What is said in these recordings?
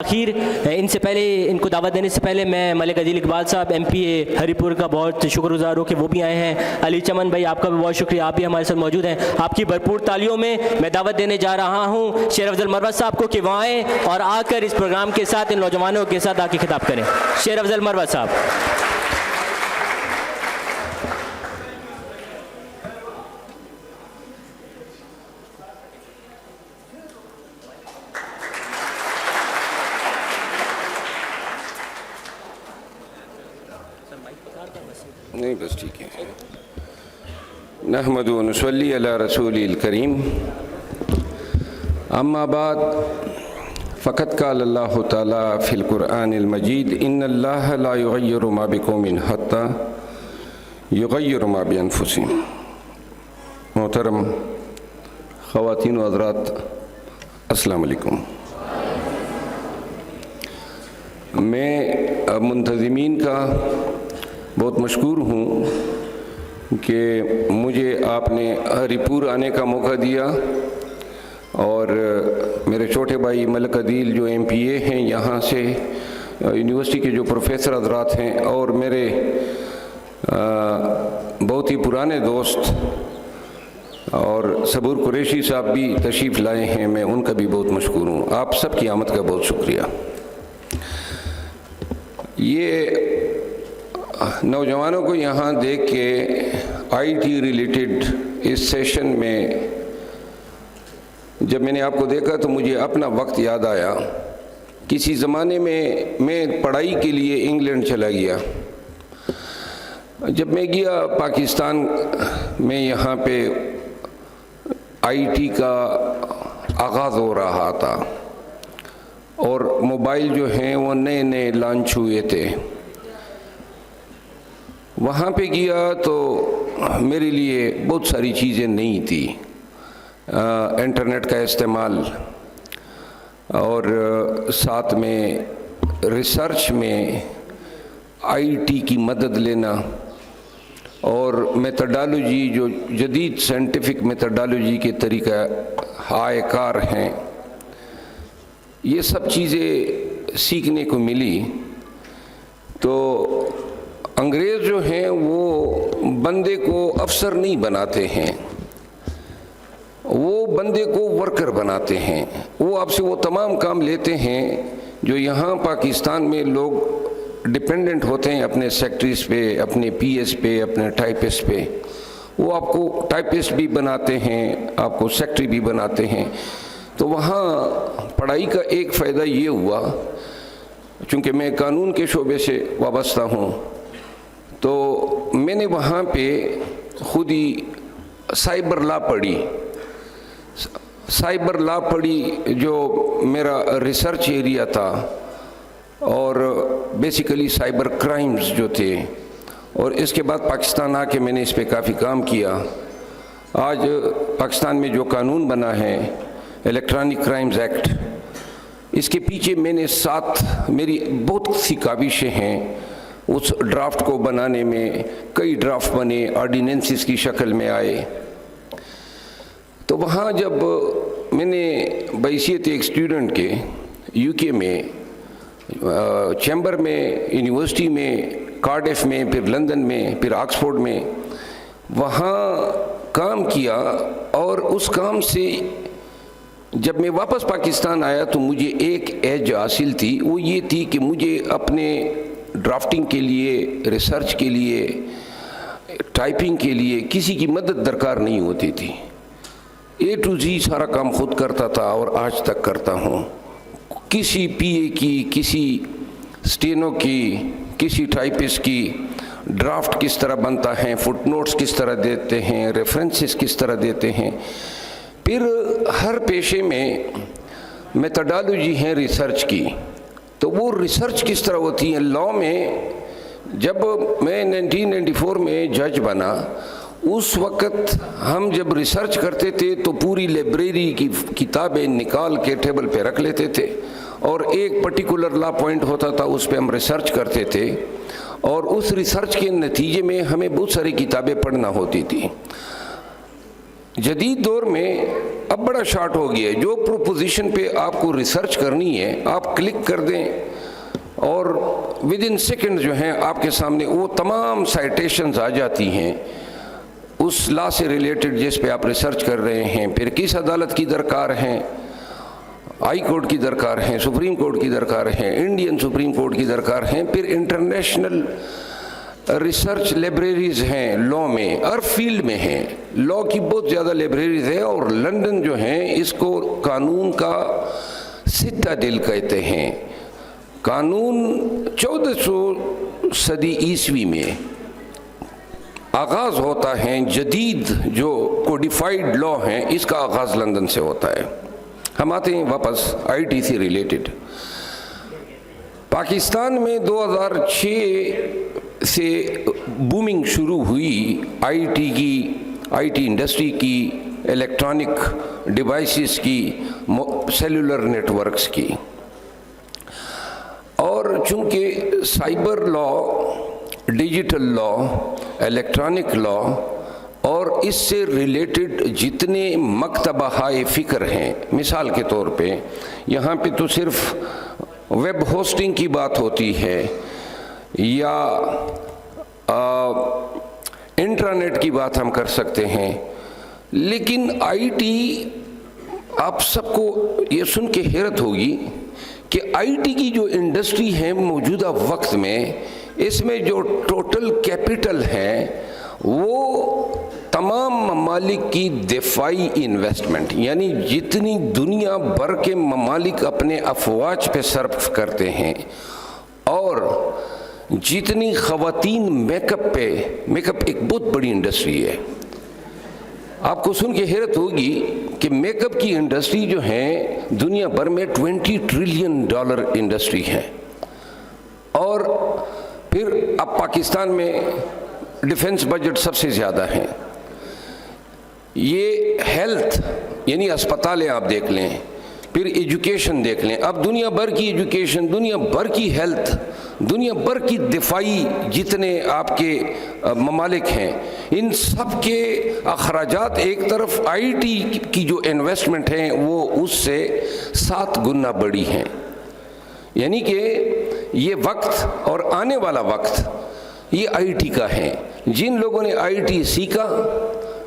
تاخیر. ان سے پہلے ان کو دعوت دینے سے پہلے میں ملک عدیل اقبال صاحب MPA ہری پور کا بہت شکر گزار ہوں کہ وہ بھی آئے ہیں. علی چمن بھائی آپ کا بھی بہت شکریہ, آپ بھی ہمارے ساتھ موجود ہیں. آپ کی بھرپور تالیوں میں میں دعوت دینے جا رہا ہوں شیر افضل مروت صاحب کو کہ وہ آئیں اور آ کر اس پروگرام کے ساتھ ان نوجوانوں کے ساتھ آ کے خطاب کریں. شیر افضل مروت صاحب. نہیں بس ٹھیک ہے. نحمد و نصلی علی رسول الکریم. اما بعد فقد قال اللہ تعالی فی القرآن المجید ان اللہ لا یغیر ما بقوم حتی یغیر ما بانفسہم. محترم خواتین و حضرات السلام علیکم. میں منتظمین کا بہت مشکور ہوں کہ مجھے آپ نے ہری پور آنے کا موقع دیا اور میرے چھوٹے بھائی ملک عدیل جو MPA ہیں یہاں سے, یونیورسٹی کے جو پروفیسر حضرات ہیں اور میرے بہت ہی پرانے دوست اور صبور قریشی صاحب بھی تشریف لائے ہیں, میں ان کا بھی بہت مشکور ہوں. آپ سب کی آمد کا بہت شکریہ. یہ نوجوانوں کو یہاں دیکھ کے IT ریلیٹڈ اس سیشن میں جب میں نے آپ کو دیکھا تو مجھے اپنا وقت یاد آیا. کسی زمانے میں پڑھائی کے لیے انگلینڈ چلا گیا. جب میں گیا پاکستان میں یہاں پہ IT کا آغاز ہو رہا تھا اور موبائل جو ہیں وہ نئے نئے لانچ ہوئے تھے. وہاں پہ گیا تو میرے لیے بہت ساری چیزیں نہیں تھی. انٹرنیٹ کا استعمال اور ساتھ میں ریسرچ میں IT کی مدد لینا اور میتھڈالوجی جو جدید سائنٹیفک میتھڈالوجی کے طریقہ ہائے کار ہیں, یہ سب چیزیں سیکھنے کو ملی. تو انگریز جو ہیں وہ بندے کو افسر نہیں بناتے ہیں, وہ بندے کو ورکر بناتے ہیں. وہ آپ سے وہ تمام کام لیتے ہیں جو یہاں پاکستان میں لوگ ڈپینڈنٹ ہوتے ہیں اپنے سیکٹریز پہ, اپنے PS پہ, اپنے ٹائپسٹ پہ. وہ آپ کو ٹائپسٹ بھی بناتے ہیں, آپ کو سیکٹری بھی بناتے ہیں. تو وہاں پڑھائی کا ایک فائدہ یہ ہوا, چونکہ میں قانون کے شعبے سے وابستہ ہوں, تو میں نے وہاں پہ خود ہی سائبر لا پڑھی. سائبر لا پڑھی جو میرا ریسرچ ایریا تھا, اور بیسیکلی سائبر کرائمز جو تھے. اور اس کے بعد پاکستان آ کے میں نے اس پہ کافی کام کیا. آج پاکستان میں جو قانون بنا ہے الیکٹرانک کرائمز ایکٹ, اس کے پیچھے میں نے میری بہت سی کاوشیں ہیں. اس ڈرافٹ کو بنانے میں کئی ڈرافٹ بنے, آرڈیننسز کی شکل میں آئے. تو وہاں جب میں نے بحیثیت ایک اسٹوڈنٹ کے UK میں, چیمبر میں, یونیورسٹی میں, کارڈف میں, پھر لندن میں, پھر آکسفورڈ میں, وہاں کام کیا. اور اس کام سے جب میں واپس پاکستان آیا تو مجھے ایک ایج حاصل تھی, وہ یہ تھی کہ مجھے اپنے ڈرافٹنگ کے لیے, ریسرچ کے لیے, ٹائپنگ کے لیے کسی کی مدد درکار نہیں ہوتی تھی. A to Z سارا کام خود کرتا تھا اور آج تک کرتا ہوں. کسی PA کی, کسی سٹینو کی, کسی ٹائپسٹ کی ڈرافٹ کس طرح بنتا ہے, فٹ نوٹس کس طرح دیتے ہیں, ریفرنسز کس طرح دیتے ہیں. پھر ہر پیشے میں میتھڈالوجی ہے ریسرچ کی, تو وہ ریسرچ کس طرح ہوتی ہے. لاء میں جب میں 1994 میں جج بنا, اس وقت ہم جب ریسرچ کرتے تھے تو پوری لائبریری کی کتابیں نکال کے ٹیبل پہ رکھ لیتے تھے, اور ایک پرٹیکولر لا پوائنٹ ہوتا تھا, اس پہ ہم ریسرچ کرتے تھے, اور اس ریسرچ کے نتیجے میں ہمیں بہت ساری کتابیں پڑھنا ہوتی تھی. جدید دور میں اب بڑا شارٹ ہو گیا ہے، جو پروپوزیشن پہ آپ کو ریسرچ کرنی ہے آپ کلک کر دیں اور ود ان سیکنڈ جو ہیں آپ کے سامنے وہ تمام سائٹیشنز آ جاتی ہیں اس لا سے ریلیٹڈ جس پہ آپ ریسرچ کر رہے ہیں. پھر کس عدالت کی درکار ہیں، ہائی کورٹ کی درکار ہیں، سپریم کورٹ کی درکار ہیں، انڈین سپریم کورٹ کی درکار ہیں. پھر انٹرنیشنل ریسرچ لائبریریز ہیں لا میں، ہر فیلڈ میں ہیں. لا کی بہت زیادہ لائبریریز ہیں اور لندن جو ہیں اس کو قانون کا سٹاڈیل کہتے ہیں. قانون 1400 صدی عیسوی میں آغاز ہوتا ہے، جدید جو کوڈیفائڈ لا ہیں اس کا آغاز لندن سے ہوتا ہے. ہم آتے ہیں واپس آئی ٹی سے ریلیٹڈ. پاکستان میں 2006 سے بومنگ شروع ہوئی آئی ٹی کی، آئی ٹی انڈسٹری کی، الیکٹرانک ڈیوائسز کی، سیلولر نیٹ ورکس کی. اور چونکہ سائبر لا، ڈیجیٹل لا، الیکٹرانک لا اور اس سے ریلیٹڈ جتنے مکتبہ ہائے فکر ہیں، مثال کے طور پہ یہاں پہ تو صرف ویب ہوسٹنگ کی بات ہوتی ہے یا انٹرنیٹ کی بات ہم کر سکتے ہیں، لیکن آئی ٹی، آپ سب کو یہ سن کے حیرت ہوگی کہ آئی ٹی کی جو انڈسٹری ہے موجودہ وقت میں، اس میں جو ٹوٹل کیپٹل ہے وہ تمام ممالک کی دفاعی انویسٹمنٹ، یعنی جتنی دنیا بھر کے ممالک اپنے افواج پہ صرف کرتے ہیں اور جتنی خواتین میک اپ پہ، میک اپ ایک بہت بڑی انڈسٹری ہے. آپ کو سن کے حیرت ہوگی کہ میک اپ کی انڈسٹری جو ہے دنیا بھر میں $20 ٹریلین انڈسٹری ہے. اور پھر اب پاکستان میں ڈیفنس بجٹ سب سے زیادہ ہے. یہ ہیلتھ یعنی اسپتالیں آپ دیکھ لیں، پھر ایجوکیشن دیکھ لیں. اب دنیا بھر کی ایجوکیشن، دنیا بھر کی ہیلتھ، دنیا بھر کی دفاعی جتنے آپ کے ممالک ہیں، ان سب کے اخراجات ایک طرف، آئی ٹی کی جو انویسٹمنٹ ہیں وہ اس سے 7 گنا بڑی ہیں. یعنی کہ یہ وقت اور آنے والا وقت یہ آئی ٹی کا ہے. جن لوگوں نے آئی ٹی سیکھا،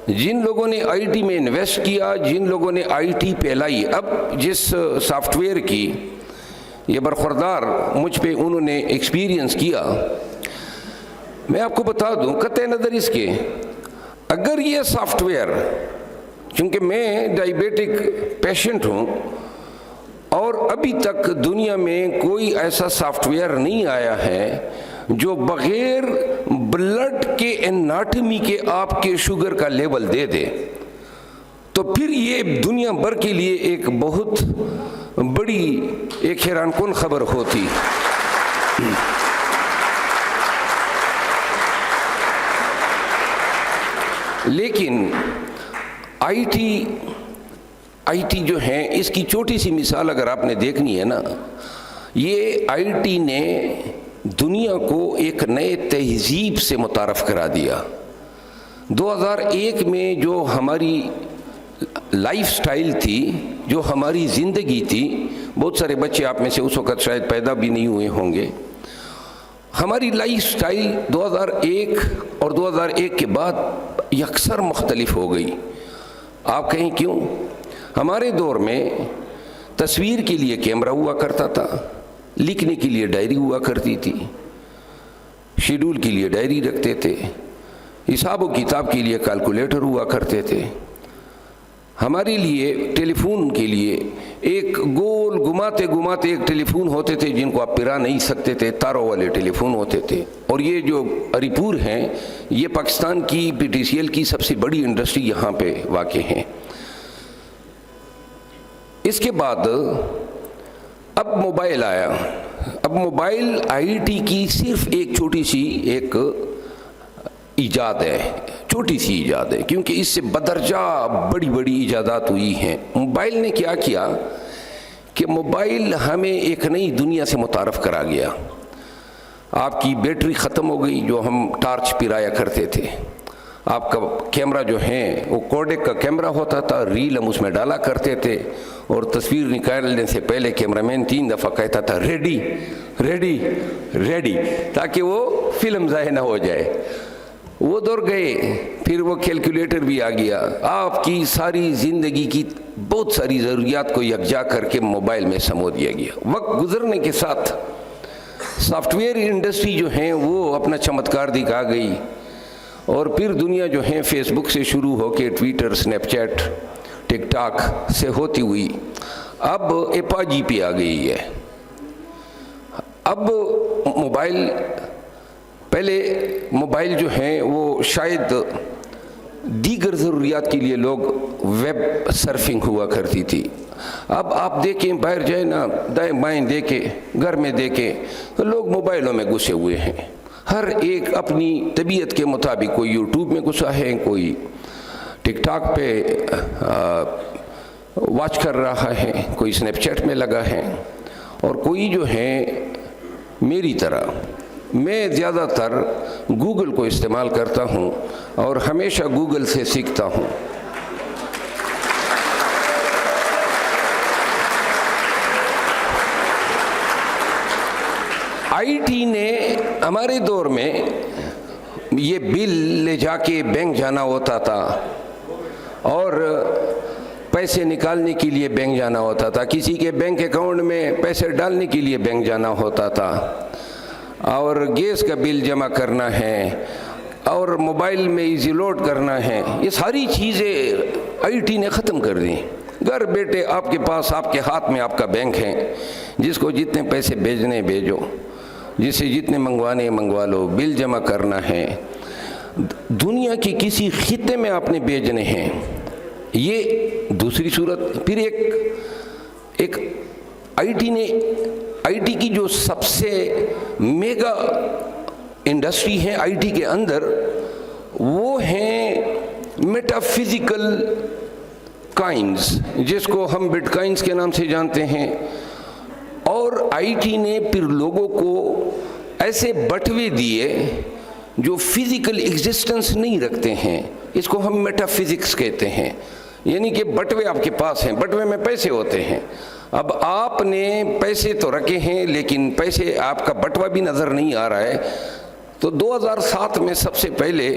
جن لوگوں نے آئی ٹی میں انویسٹ کیا، جن لوگوں نے آئی ٹی پھیلائی، اب جس سافٹ ویئر کی یہ برخوردار مجھ پہ انہوں نے ایکسپیرینس کیا، میں آپ کو بتا دوں قطع نظر اس کے، اگر یہ سافٹ ویئر، چونکہ میں ڈائبیٹک پیشنٹ ہوں اور ابھی تک دنیا میں کوئی ایسا سافٹ ویئر نہیں آیا ہے جو بغیر بلڈ کے اناٹمی کے آپ کے شوگر کا لیول دے دے، تو پھر یہ دنیا بھر کے لیے ایک بہت بڑی ایک حیران کن خبر ہوتی. لیکن آئی ٹی جو ہے، اس کی چھوٹی سی مثال اگر آپ نے دیکھنی ہے نا، یہ آئی ٹی نے دنیا کو ایک نئے تہذیب سے متعارف کرا دیا. 2001 میں جو ہماری لائف سٹائل تھی، جو ہماری زندگی تھی، بہت سارے بچے آپ میں سے اس وقت شاید پیدا بھی نہیں ہوئے ہوں گے. ہماری لائف سٹائل 2001 اور 2001 کے بعد یکسر مختلف ہو گئی. آپ کہیں کیوں؟ ہمارے دور میں تصویر کے لیے کیمرہ ہوا کرتا تھا، لکھنے کے لیے ڈائری ہوا کرتی تھی، شیڈول کے لیے ڈائری رکھتے تھے، حساب و کتاب کے لیے کیلکولیٹر ہوا کرتے تھے. ہمارے لیے ٹیلی فون کے لیے ایک گول گھماتے گھماتے ایک ٹیلی فون ہوتے تھے جن کو آپ پھرا نہیں سکتے تھے، تاروں والے ٹیلی فون ہوتے تھے. اور یہ جو ہری پور ہیں، یہ پاکستان کی پی ٹی سی ایل کی سب سے بڑی انڈسٹری یہاں پہ واقع ہیں. اس کے بعد اب موبائل آیا. اب موبائل آئی ٹی کی صرف ایک چھوٹی سی ایک ایجاد ہے، چھوٹی سی ایجاد ہے، کیونکہ اس سے بدرجہ بڑی بڑی ایجادات ہوئی ہیں. موبائل نے کیا کیا کہ موبائل ہمیں ایک نئی دنیا سے متعارف کرا گیا. آپ کی بیٹری ختم ہو گئی، جو ہم ٹارچ پرایا کرتے تھے. آپ کا کیمرہ جو ہے وہ کوڈیک کا کیمرہ ہوتا تھا، ریل ہم اس میں ڈالا کرتے تھے، اور تصویر نکالنے سے پہلے کیمرہ مین 3 دفعہ کہتا تھا ریڈی ریڈی ریڈی، تاکہ وہ فلم ضائع نہ ہو جائے۔ وہ دور گئے، پھر وہ کیلکولیٹر بھی آ گیا، آپ کی ساری زندگی کی بہت ساری ضروریات کو یکجا کر کے موبائل میں سمو دیا گیا۔ وقت گزرنے کے ساتھ سافٹ ویئر انڈسٹری جو ہیں وہ اپنا چمتکار دکھا گئی، اور پھر دنیا جو ہے فیس بک سے شروع ہو کے ٹویٹر، اسنیپ چیٹ، ٹک ٹاک سے ہوتی ہوئی اب اپاجی پہ آ گئی ہے۔ اب موبائل، پہلے موبائل جو ہیں وہ شاید دیگر ضروریات کے لیے لوگ ویب سرفنگ ہوا کرتی تھی۔ اب آپ دیکھیں، باہر جائیں نا، دائیں بائیں دیکھیں، گھر میں دیکھیں تو لوگ موبائلوں میں گھسے ہوئے ہیں، ہر ایک اپنی طبیعت کے مطابق، کوئی یوٹیوب میں گھسا ہے، کوئی ٹک ٹاک پہ واچ کر رہا ہے، کوئی اسنیپ چیٹ میں لگا ہے، اور کوئی جو ہے میری طرح، میں زیادہ تر گوگل کو استعمال کرتا ہوں اور ہمیشہ گوگل سے سیکھتا ہوں۔ آئی ٹی نے ہمارے دور میں یہ بل لے جا کے بینک جانا ہوتا تھا، اور پیسے نکالنے کے لیے بینک جانا ہوتا تھا، کسی کے بینک اکاؤنٹ میں پیسے ڈالنے کے لیے بینک جانا ہوتا تھا، اور گیس کا بل جمع کرنا ہے، اور موبائل میں ایزی لوڈ کرنا ہے۔ یہ ساری چیزیں آئی ٹی نے ختم کر دی۔ گھر بیٹھے آپ کے پاس، آپ کے ہاتھ میں آپ کا بینک ہے، جس کو جتنے پیسے بھیجنے بھیجو، جسے جتنے منگوانے منگوا لو، بل جمع کرنا ہے، دنیا کی کسی خطے میں آپ نے بھیجنے ہیں۔ یہ دوسری صورت۔ پھر ایک آئی ٹی کی جو سب سے میگا انڈسٹری ہے آئی ٹی کے اندر، وہ ہیں میٹا فزیکل کائنز، جس کو ہم بٹ کائنز کے نام سے جانتے ہیں۔ اور آئی ٹی نے پھر لوگوں کو ایسے بٹوے دیے جو فزیکل ایگزسٹنس نہیں رکھتے ہیں، اس کو ہم میٹا فزکس کہتے ہیں، یعنی کہ بٹوے آپ کے پاس ہیں، بٹوے میں پیسے ہوتے ہیں۔ اب آپ نے پیسے تو رکھے ہیں، لیکن پیسے آپ کا بٹوا بھی نظر نہیں آ رہا ہے۔ تو 2007 میں سب سے پہلے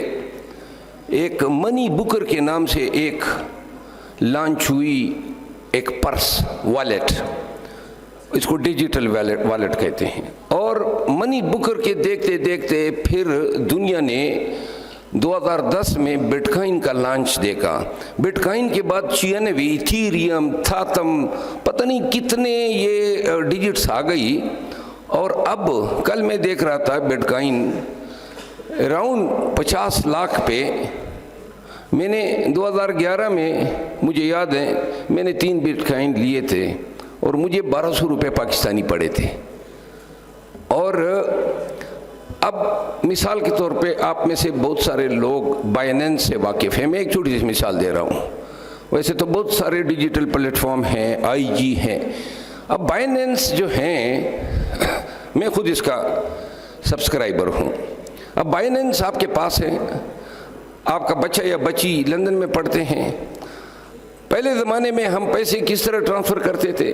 ایک منی بکر کے نام سے ایک لانچ ہوئی، ایک پرس والیٹ، اس کو ڈیجیٹل والیٹ کہتے ہیں۔ اور منی بکر کے دیکھتے دیکھتے پھر دنیا نے 2010 میں بٹ کائن کا لانچ دیکھا۔ بٹ کائن کے بعد 96، ایتھیریم، تھاتم، پتہ نہیں کتنے یہ ڈیجٹس آ گئی۔ اور اب کل میں دیکھ رہا تھا بٹ کائن اراؤنڈ 50 لاکھ پہ۔ میں نے 2011 میں، مجھے یاد ہے، میں نے 3 بٹ کائن لیے تھے اور مجھے 1200 روپے پاکستانی پڑے تھے۔ اور اب مثال کے طور پہ آپ میں سے بہت سارے لوگ بائنینس سے واقف ہیں۔ میں ایک چھوٹی سی مثال دے رہا ہوں، ویسے تو بہت سارے ڈیجیٹل پلیٹ فارم ہیں، آئی جی ہیں۔ اب بائنینس جو ہیں، میں خود اس کا سبسکرائبر ہوں۔ اب بائنینس آپ کے پاس ہے، آپ کا بچہ یا بچی لندن میں پڑھتے ہیں۔ پہلے زمانے میں ہم پیسے کس طرح ٹرانسفر کرتے تھے؟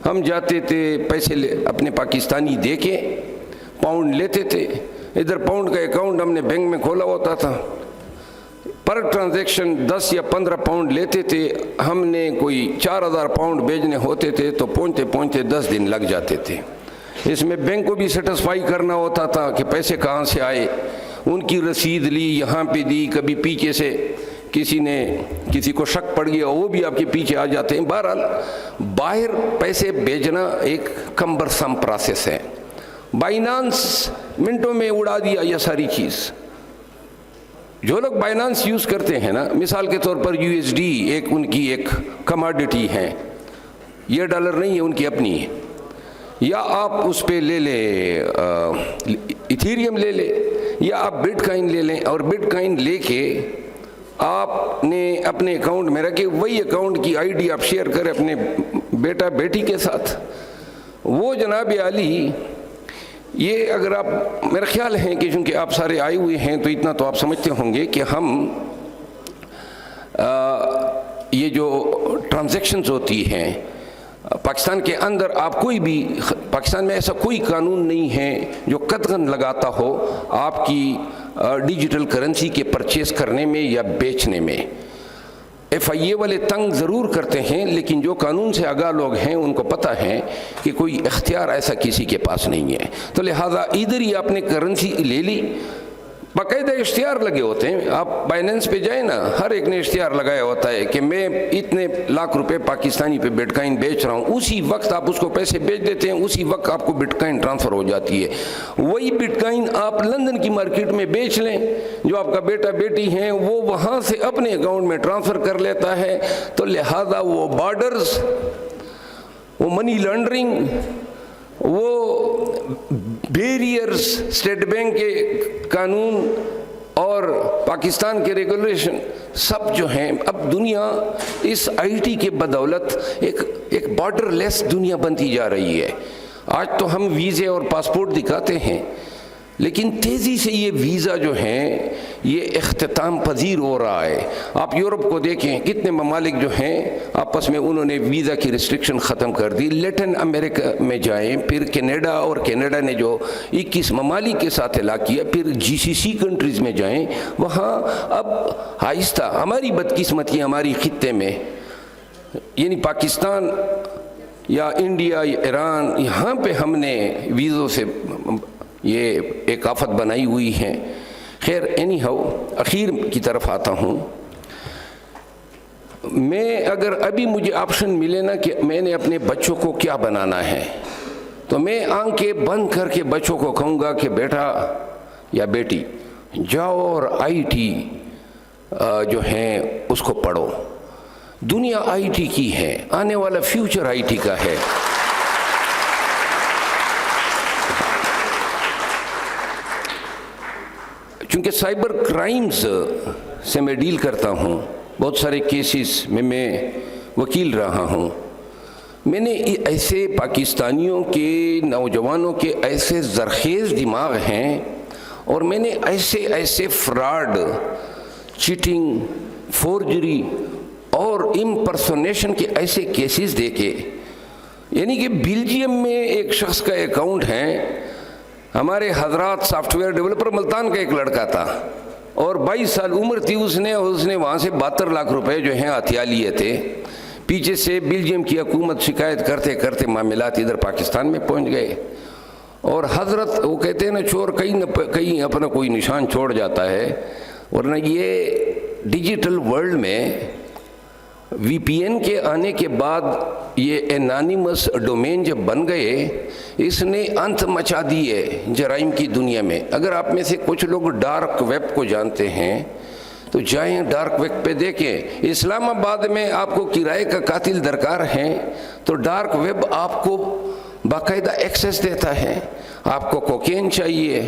ہم جاتے تھے، پیسے اپنے پاکستانی دے کے پاؤنڈ لیتے تھے، ادھر پاؤنڈ کا اکاؤنٹ ہم نے بینک میں کھولا ہوتا تھا، پر ٹرانزیکشن 10 یا 15 پاؤنڈ لیتے تھے۔ ہم نے کوئی 4000 پاؤنڈ بھیجنے ہوتے تھے تو پہنچتے پہنچتے 10 دن لگ جاتے تھے۔ اس میں بینک کو بھی سیٹسفائی کرنا ہوتا تھا کہ پیسے کہاں سے آئے، ان کی رسید لی، یہاں پہ دی، کبھی پیچھے سے کسی کو شک پڑ گیا، وہ بھی آپ کے پیچھے آ جاتے ہیں۔ بہرحال باہر پیسے بھیجنا ایک کمبرسم پروسیس ہے۔ بائنانس منٹوں میں اڑا دیا یہ ساری چیز۔ جو لوگ بائنانس یوز کرتے ہیں نا، مثال کے طور پر یو ایس ڈی ایک ان کی ایک کماڈیٹی ہے، یہ ڈالر نہیں ہے، ان کی اپنی ہے، یا آپ اس پہ لے لیں ایتھیریم لے لیں، یا آپ بٹ کائن لے لیں، اور بٹ کائن لے کے آپ نے اپنے اکاؤنٹ میں رکھے، وہی اکاؤنٹ کی آئی ڈی آپ شیئر کریں اپنے بیٹا بیٹی کے ساتھ۔ وہ جناب عالی یہ اگر آپ، میرا خیال ہے کہ چونکہ آپ سارے آئے ہوئے ہیں تو اتنا تو آپ سمجھتے ہوں گے کہ ہم یہ جو ٹرانزیکشنز ہوتی ہیں پاکستان کے اندر، آپ کوئی بھی، پاکستان میں ایسا کوئی قانون نہیں ہے جو قدغن لگاتا ہو آپ کی ڈیجیٹل کرنسی کے پرچیز کرنے میں یا بیچنے میں۔ FIA والے تنگ ضرور کرتے ہیں، لیکن جو قانون سے آگاہ لوگ ہیں ان کو پتہ ہے کہ کوئی اختیار ایسا کسی کے پاس نہیں ہے، تو لہٰذا ادھر ہی آپ نے کرنسی لے لی، باقاعدہ اشتہار لگے ہوتے ہیں، آپ بائننس پہ جائیں نا، ہر ایک نے اشتہار لگایا ہوتا ہے کہ میں اتنے لاکھ روپے پاکستانی پہ بٹ کائن بیچ رہا ہوں، اسی وقت آپ اس کو پیسے بیچ دیتے ہیں، اسی وقت آپ کو بٹ کائن ٹرانسفر ہو جاتی ہے۔ وہی بٹ کائن آپ لندن کی مارکیٹ میں بیچ لیں، جو آپ کا بیٹا بیٹی ہیں وہ وہاں سے اپنے اکاؤنٹ میں ٹرانسفر کر لیتا ہے، تو لہٰذا وہ بارڈرز، وہ منی لانڈرنگ، وہ بیریئرز، اسٹیٹ بینک کے قانون اور پاکستان کے ریگولیشن سب جو ہیں، اب دنیا اس IT کے بدولت ایک بارڈر لیس دنیا بنتی جا رہی ہے۔ آج تو ہم ویزے اور پاسپورٹ دکھاتے ہیں، لیکن تیزی سے یہ ویزا جو ہیں یہ اختتام پذیر ہو رہا ہے۔ آپ یورپ کو دیکھیں، کتنے ممالک جو ہیں آپس میں انہوں نے ویزا کی ریسٹرکشن ختم کر دی۔ لیٹن امریکہ میں جائیں، پھر کینیڈا، اور کینیڈا نے جو 21 ممالک کے ساتھ اعلان کیا، پھر GCC کنٹریز میں جائیں، وہاں اب آہستہ، ہماری بدقسمتی ہماری خطے میں، یعنی پاکستان یا انڈیا یا ایران، یہاں پہ ہم نے ویزوں سے یہ ایک آفت بنائی ہوئی ہے۔ خیر، اینی ہاؤ، اخیر کی طرف آتا ہوں۔ میں اگر ابھی مجھے آپشن ملے نا کہ میں نے اپنے بچوں کو کیا بنانا ہے، تو میں آنکھیں بند کر کے بچوں کو کہوں گا کہ بیٹا یا بیٹی جاؤ اور IT جو ہیں اس کو پڑھو۔ دنیا IT کی ہے، آنے والا فیوچر IT کا ہے۔ چونکہ سائبر کرائمز سے میں ڈیل کرتا ہوں، بہت سارے کیسز میں وکیل رہا ہوں، میں نے ایسے پاکستانیوں کے نوجوانوں کے ایسے زرخیز دماغ ہیں، اور میں نے ایسے فراڈ، چیٹنگ، فورجری اور امپرسونیشن کے ایسے کیسز دیکھے۔ یعنی کہ بیلجیم میں ایک شخص کا اکاؤنٹ ہے، ہمارے حضرات سافٹ ویئر ڈیولپر ملتان کا ایک لڑکا تھا، اور 22 سال عمر تھی اس نے وہاں سے 72 لاکھ روپے جو ہیں عطیہ لیے تھے۔ پیچھے سے بیلجیم کی حکومت شکایت کرتے کرتے معاملات ادھر پاکستان میں پہنچ گئے، اور حضرت وہ کہتے ہیں نا، چور کہیں اپنا کوئی نشان چھوڑ جاتا ہے، ورنہ یہ ڈیجیٹل ورلڈ میں VPN کے آنے کے بعد یہ انانیمس ڈومین جب بن گئے، اس نے انت مچا دی ہے جرائم کی دنیا میں۔ اگر آپ میں سے کچھ لوگ ڈارک ویب کو جانتے ہیں تو جائیں ڈارک ویب پہ دیکھیں۔ اسلام آباد میں آپ کو کرائے کا قاتل درکار ہیں تو ڈارک ویب آپ کو باقاعدہ ایکسیس دیتا ہے۔ آپ کو کوکین چاہیے،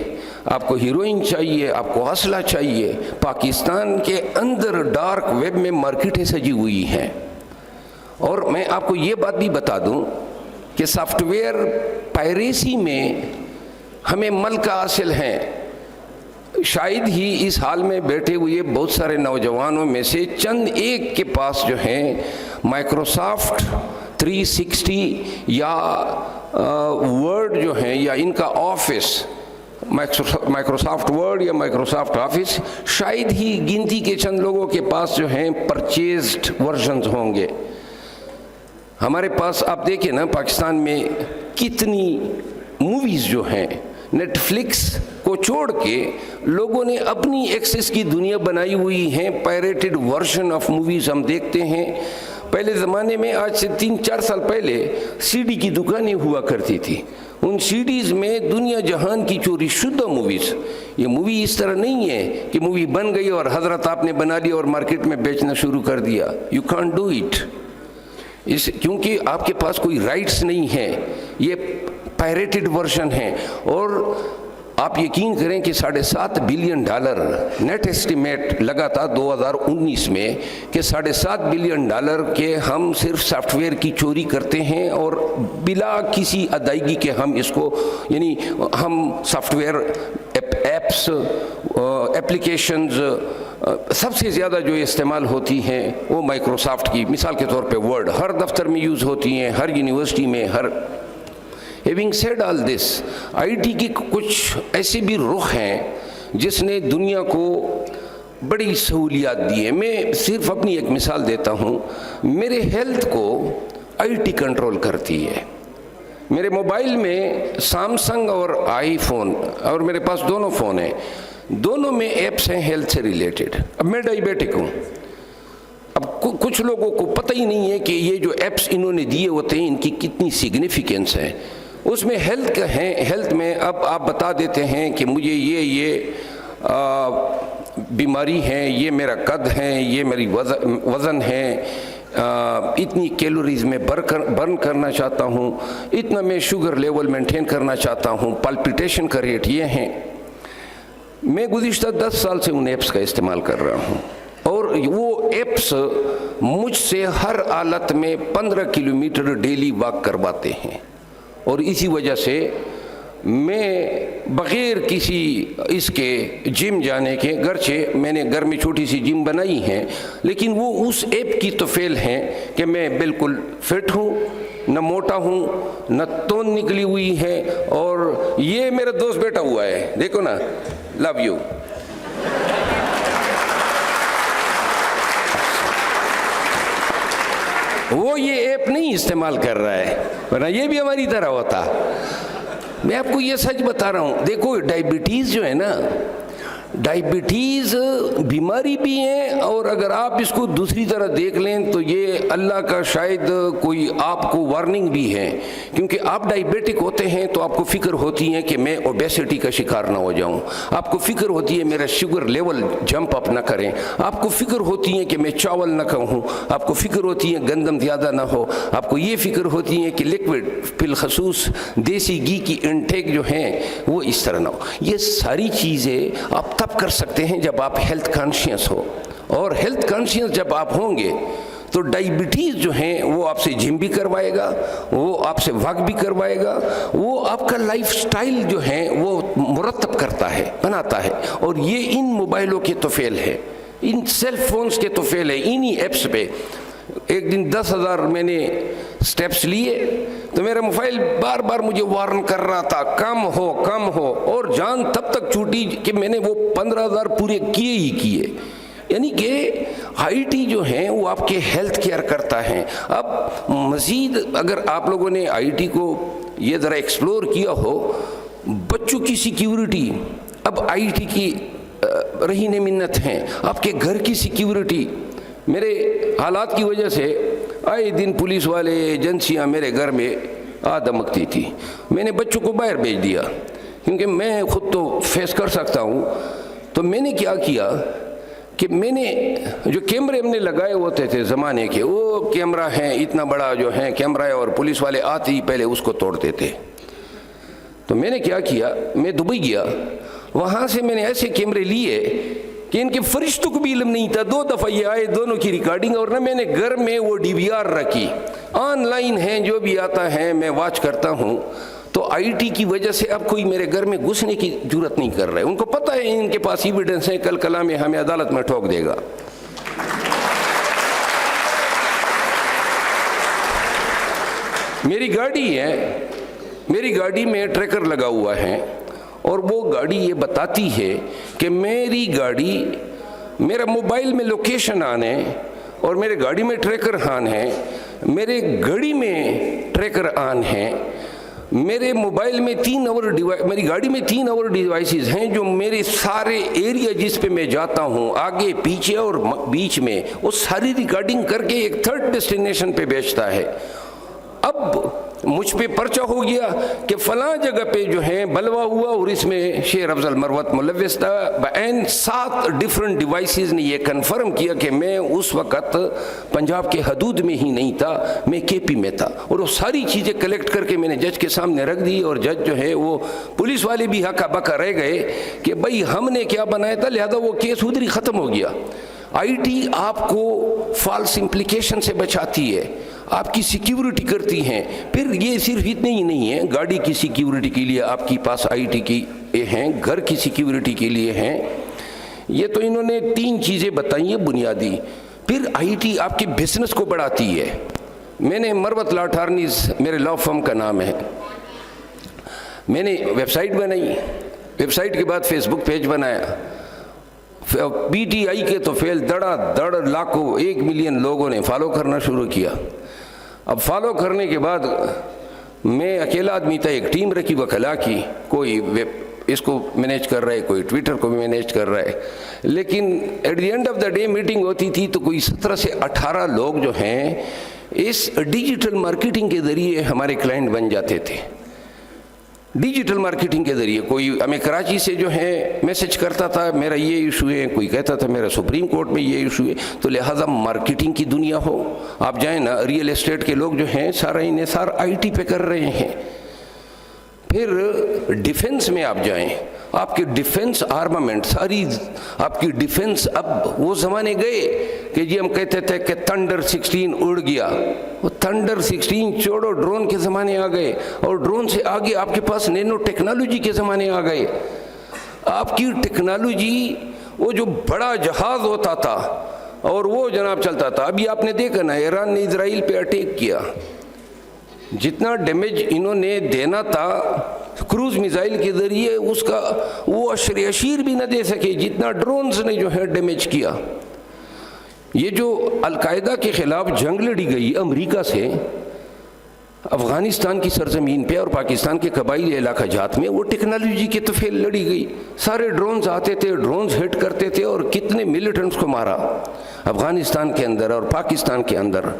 آپ کو ہیروئن چاہیے، آپ کو اسلحہ چاہیے۔ پاکستان کے اندر ڈارک ویب میں مارکیٹیں سجی ہوئی ہیں، اور میں آپ کو یہ بات بھی بتا دوں کہ سافٹ ویئر پائریسی میں ہمیں ملکہ حاصل ہیں۔ شاید ہی اس حال میں بیٹھے ہوئے بہت سارے نوجوانوں میں سے چند ایک کے پاس جو ہیں مائکروسافٹ 360 یا ورڈ جو ہیں، یا ان کا آفس، مائکروسافٹ ورڈ یا مائکروسافٹ آفس، شاید ہی گنتی کے چند لوگوں کے پاس جو ہیں پرچیزڈ ورژنز ہوں گے۔ ہمارے پاس آپ دیکھیں نا، پاکستان میں کتنی موویز جو ہیں نیٹ فلکس کو چھوڑ کے لوگوں نے اپنی ایکسس کی دنیا بنائی ہوئی ہیں۔ پائریٹڈ ورژن آف موویز ہم دیکھتے ہیں۔ پہلے زمانے میں، آج سے 3-4 سال پہلے، CD کی دکانیں ہوا کرتی تھی، ان CDs میں دنیا جہان کی چوری شدہ موویز۔ یہ مووی اس طرح نہیں ہے کہ مووی بن گئی اور حضرت آپ نے بنا لی اور مارکیٹ میں بیچنا شروع کر دیا۔ یو کانٹ ڈو اٹ، کیونکہ آپ کے پاس کوئی رائٹس نہیں ہے، یہ پائریٹڈ ورژن ہے۔ اور آپ یقین کریں کہ $7.5 بلین نیٹ ایسٹیمیٹ لگا تھا 2019 میں کہ $7.5 بلین کے ہم صرف سافٹ ویئر کی چوری کرتے ہیں اور بلا کسی ادائیگی کے ہم اس کو یعنی ہم سافٹ ویئر ایپس ایپلیکیشنز سب سے زیادہ جو استعمال ہوتی ہیں وہ مائکروسافٹ کی، مثال کے طور پہ ورڈ ہر دفتر میں یوز ہوتی ہیں، ہر یونیورسٹی میں، ہر Having said all this, IT کی کچھ ایسے بھی رخ ہیں جس نے دنیا کو بڑی سہولیات دی ہیں۔ میں صرف اپنی ایک مثال دیتا ہوں، میرے ہیلتھ کو IT کنٹرول کرتی ہے۔ میرے موبائل میں سامسنگ اور آئی فون، اور میرے پاس دونوں فون ہیں، دونوں میں ایپس ہیں ہیلتھ سے ریلیٹڈ۔ اب میں ڈائبیٹک ہوں، اب کچھ لوگوں کو پتہ ہی نہیں ہے کہ یہ جو ایپس انہوں نے دیے ہوتے ہیں ان کی کتنی سگنیفیکنس ہے۔ اس میں ہیلتھ کا ہے، ہیلتھ میں اب آپ بتا دیتے ہیں کہ مجھے یہ بیماری ہے، یہ میرا قد ہے، یہ میری وزن ہے، اتنی کیلوریز میں برن کرنا چاہتا ہوں، اتنا میں شوگر لیول مینٹین کرنا چاہتا ہوں، پلپیٹیشن کا ریٹ یہ ہیں۔ میں گزشتہ 10 سال سے ان ایپس کا استعمال کر رہا ہوں، اور وہ ایپس مجھ سے ہر حالت میں 15 کلومیٹر ڈیلی واک کرواتے ہیں، اور اسی وجہ سے میں بغیر کسی اس کے جم جانے کے، گرچہ میں نے گھر میں چھوٹی سی جم بنائی ہے، لیکن وہ اس ایپ کی تو فیل ہیں کہ میں بالکل فٹ ہوں، نہ موٹا ہوں، نہ تون نکلی ہوئی ہے، اور یہ میرا دوست بیٹھا ہوا ہے، دیکھو نا، لو یو۔ وہ یہ ایپ نہیں استعمال کر رہا ہے، ورنہ یہ بھی ہماری طرح ہوتا۔ میں آپ کو یہ سچ بتا رہا ہوں، دیکھو ڈائبٹیز جو ہے نا، ڈائبٹیز بیماری بھی ہے، اور اگر آپ اس کو دوسری طرح دیکھ لیں تو یہ اللہ کا شاید کوئی آپ کو وارننگ بھی ہے، کیونکہ آپ ڈائبیٹک ہوتے ہیں تو آپ کو فکر ہوتی ہے کہ میں اوبیسٹی کا شکار نہ ہو جاؤں، آپ کو فکر ہوتی ہے میرا شوگر لیول جمپ اپ نہ کریں، آپ کو فکر ہوتی ہے کہ میں چاول نہ کھاؤں، آپ کو فکر ہوتی ہے گندم زیادہ نہ ہو، آپ کو یہ فکر ہوتی ہے کہ لیکوڈ بالخصوص دیسی گھی کی انٹیک جو ہیں وہ اس طرح نہ ہو۔ یہ ساری چیزیں آپ تب کر سکتے ہیں جب آپ ہیلتھ کانشیس ہو، اور ہیلتھ کانشیس جب آپ ہوں گے تو ڈائبٹیز جو ہیں وہ آپ سے جم بھی کروائے گا، وہ آپ سے واک بھی کروائے گا، وہ آپ کا لائف سٹائل جو ہے وہ مرتب کرتا ہے، بناتا ہے، اور یہ ان موبائلوں کے تو فیل ہے، ان سیل فونز کے تو فیل ہے، انہی ایپس پہ۔ ایک دن 10,000 میں نے سٹیپس لیے تو میرا موبائل بار بار مجھے وارن کر رہا تھا کم ہو کم ہو، اور جان تب تک چھوٹی کہ میں نے وہ 15,000 پورے کیے ہی کیے۔ یعنی کہ IT جو ہیں وہ آپ کے ہیلتھ کیئر کرتا ہے۔ اب مزید اگر آپ لوگوں نے IT کو یہ ذرا ایکسپلور کیا ہو، بچوں کی سیکیورٹی اب IT کی رہین منت ہیں، آپ کے گھر کی سیکیورٹی۔ میرے حالات کی وجہ سے آئے دن پولیس والے ایجنسیاں میرے گھر میں دمکتی تھی، میں نے بچوں کو باہر بھیج دیا کیونکہ میں خود تو فیس کر سکتا ہوں۔ تو میں نے کیا کیا کہ میں نے جو کیمرے ہم نے لگائے ہوتے تھے زمانے کے، وہ کیمرہ ہیں اتنا بڑا جو ہے کیمرہ ہے، اور پولیس والے آتے ہی پہلے اس کو توڑتے تھے۔ تو میں نے کیا کیا، میں دبئی گیا، وہاں سے میں نے ایسے کیمرے لیے کہ ان کے فرشتوں کو بھی علم نہیں تھا، 2 دفعہ یہ آئے، دونوں کی ریکارڈنگ، اور نہ میں نے گھر میں وہ DVR رکھی، آن لائن ہیں جو بھی آتا ہے میں واچ کرتا ہوں۔ تو IT کی وجہ سے اب کوئی میرے گھر میں گھسنے کی جرات نہیں کر رہا ہے، ان کو پتہ ہے ان کے پاس ایویڈنس ہے، کل کلا میں ہمیں عدالت میں ٹھوک دے گا۔ میری گاڑی ہے، میری گاڑی میں ٹریکر لگا ہوا ہے، اور وہ گاڑی یہ بتاتی ہے کہ میری گاڑی، میرا موبائل میں لوکیشن آن ہے، اور میرے گاڑی میں ٹریکر آن ہے، میرے گاڑی میں ٹریکر آن ہے، میرے موبائل میں میری گاڑی میں 3 اور ڈیوائسز ہیں جو میرے سارے ایریا جس پہ میں جاتا ہوں، آگے پیچھے اور بیچ میں، وہ ساری ریکارڈنگ کر کے ایک 3rd ڈیسٹینیشن پہ بیچتا ہے۔ اب مجھ پہ پرچہ ہو گیا کہ فلاں جگہ پہ جو ہے بلوا ہوا اور اس میں شیر افضل مروت ملوث تھا. بین 7 ڈیفرنٹ ڈیوائسز نے یہ کنفرم کیا کہ میں اس وقت پنجاب کے حدود میں ہی نہیں تھا, میں کے پی میں تھا. اور وہ ساری چیزیں کلیکٹ کر کے میں نے جج کے سامنے رکھ دی, اور جج جو ہے وہ پولیس والے بھی ہکا بکا رہ گئے کہ بھائی ہم نے کیا بنایا تھا, لہذا وہ کیس ادھر ہی ختم ہو گیا. آئی ٹی آپ کو فالس امپلیکیشن سے بچاتی ہے, آپ کی سیکیورٹی کرتی ہیں. پھر یہ صرف اتنے ہی نہیں ہے, گاڑی کی سیکیورٹی کے لیے آپ کے پاس آئی ٹی کی ہیں, گھر کی سیکیورٹی کے لیے ہیں. یہ تو انہوں نے 3 چیزیں بتائی ہیں بنیادی. پھر آئی ٹی آپ کے بزنس کو بڑھاتی ہے. میں نے مروت لا اٹارنیز میرے لا فرم کا نام ہے, میں نے ویب سائٹ بنائی, ویب سائٹ کے بعد فیس بک پیج بنایا. پی ٹی آئی کے تو فیل دڑا دڑ لاکھوں 1 ملین لوگوں نے فالو کرنا شروع کیا. اب فالو کرنے کے بعد میں اکیلا آدمی تھا, ایک ٹیم رکھی وکلا کی, کوئی اس کو مینیج کر رہا ہے, کوئی ٹویٹر کو مینیج کر رہا ہے. لیکن at the end of the day meeting ہوتی تھی تو کوئی 17 سے 18 لوگ جو ہیں اس ڈیجیٹل مارکیٹنگ کے ذریعے ہمارے کلائنٹ بن جاتے تھے. ڈیجیٹل مارکیٹنگ کے ذریعے کوئی ہمیں کراچی سے جو ہے میسج کرتا تھا میرا یہ ایشو ہے, کوئی کہتا تھا میرا سپریم کورٹ میں یہ ایشو ہے. تو لہٰذا مارکیٹنگ کی دنیا ہو, آپ جائیں نا, ریئل اسٹیٹ کے لوگ جو ہیں سارا انحصار آئی ٹی پہ کر رہے ہیں. پھر ڈیفنس میں آپ جائیں, آپ کے ڈیفنس آرمامنٹ ساری آپ کی ڈیفنس, اب وہ زمانے گئے کہ جی ہم کہتے تھے کہ تھنڈر 16 اڑ گیا, وہ تھنڈر 16 چھوڑو, ڈرون کے زمانے آ گئے, اور ڈرون سے آگے آپ کے پاس نینو ٹیکنالوجی کے زمانے آ گئے. آپ کی ٹیکنالوجی, وہ جو بڑا جہاز ہوتا تھا اور وہ جناب چلتا تھا, ابھی آپ نے دیکھا نا ایران نے اسرائیل پہ اٹیک کیا, جتنا ڈیمیج انہوں نے دینا تھا کروز میزائل کے ذریعے اس کا وہ اشیر بھی نہ دے سکے جتنا ڈرونز نے جو ہے ڈیمیج کیا. یہ جو القاعدہ کے خلاف جنگ لڑی گئی امریکہ سے افغانستان کی سرزمین پہ اور پاکستان کے قبائلی علاقہ جات میں, وہ ٹیکنالوجی کے تو فیل لڑی گئی. سارے ڈرونز آتے تھے, ڈرونز ہٹ کرتے تھے, اور کتنے ملیٹنٹس کو مارا افغانستان کے اندر اور پاکستان کے اندر.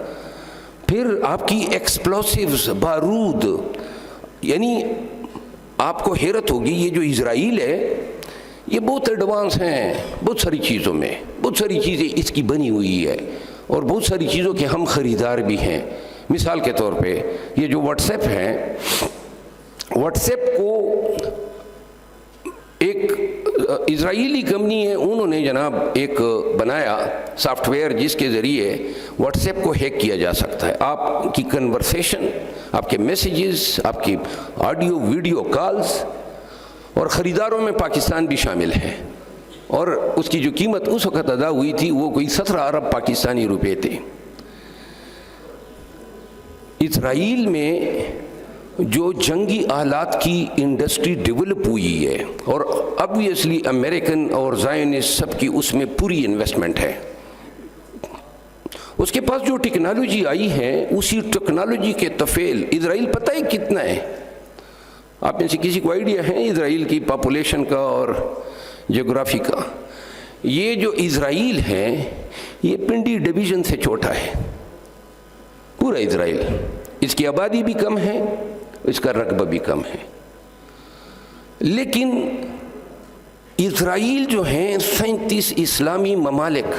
پھر آپ کی ایکسپلوسیوز, بارود, یعنی آپ کو حیرت ہوگی یہ جو اسرائیل ہے یہ بہت ایڈوانس ہیں بہت ساری چیزوں میں, بہت ساری چیزیں اس کی بنی ہوئی ہے, اور بہت ساری چیزوں کے ہم خریدار بھی ہیں. مثال کے طور پہ یہ جو واٹس ایپ ہے, واٹس ایپ کو ایک اسرائیلی کمپنی ہے, انہوں نے جناب ایک بنایا سافٹ ویئر جس کے ذریعے واٹس ایپ کو ہیک کیا جا سکتا ہے. آپ کی کنورسیشن, آپ کے میسیجز, آپ کی آڈیو ویڈیو کالز, اور خریداروں میں پاکستان بھی شامل ہے. اور اس کی جو قیمت اس وقت ادا ہوئی تھی وہ کوئی 17 ارب پاکستانی روپے تھے. اسرائیل میں جو جنگی آلات کی انڈسٹری ڈیولپ ہوئی ہے, اور obviously امریکن اور زائنسٹ سب کی اس میں پوری انویسٹمنٹ ہے. اس کے پاس جو ٹیکنالوجی آئی ہے اسی ٹیکنالوجی کے طفیل اسرائیل پتہ ہے کتنا ہے؟ آپ میں سے کسی کو آئیڈیا ہے اسرائیل کی پاپولیشن کا اور جغرافی کا؟ یہ جو اسرائیل ہے یہ پنڈی ڈویژن سے چھوٹا ہے پورا اسرائیل. اس کی آبادی بھی کم ہے, اس کا رقبہ بھی کم ہے, لیکن اسرائیل جو ہیں 37 اسلامی ممالک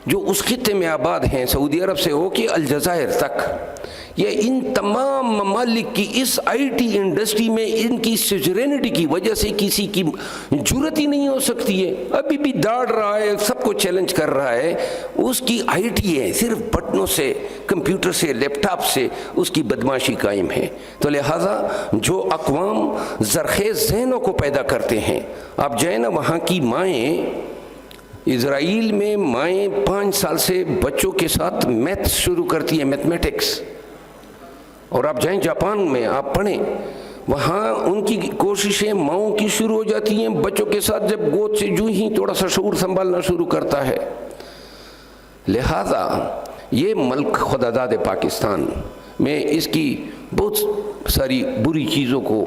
جو اس خطے میں آباد ہیں, سعودی عرب سے ہو کے الجزائر تک, یہ ان تمام ممالک کی اس آئی ٹی انڈسٹری میں ان کی سوورینٹی کی وجہ سے کسی کی جرت ہی نہیں ہو سکتی ہے. ابھی بھی دوڑ رہا ہے, سب کو چیلنج کر رہا ہے, اس کی آئی ٹی ہے, صرف بٹنوں سے, کمپیوٹر سے, لیپ ٹاپ سے اس کی بدماشی قائم ہے. تو لہٰذا جو اقوام زرخیز ذہنوں کو پیدا کرتے ہیں, آپ جائیں نا وہاں کی مائیں, اسرائیل میں مائیں 5 سال سے بچوں کے ساتھ میتھ شروع کرتی ہیں, میتھمیٹکس. اور آپ جائیں جاپان میں, آپ پڑھیں, وہاں ان کی کوششیں ماؤں کی شروع ہو جاتی ہیں بچوں کے ساتھ جب گود سے جو ہی تھوڑا سا شعور سنبھالنا شروع کرتا ہے. لہذا یہ ملک خداداد پاکستان, میں اس کی بہت ساری بری چیزوں کو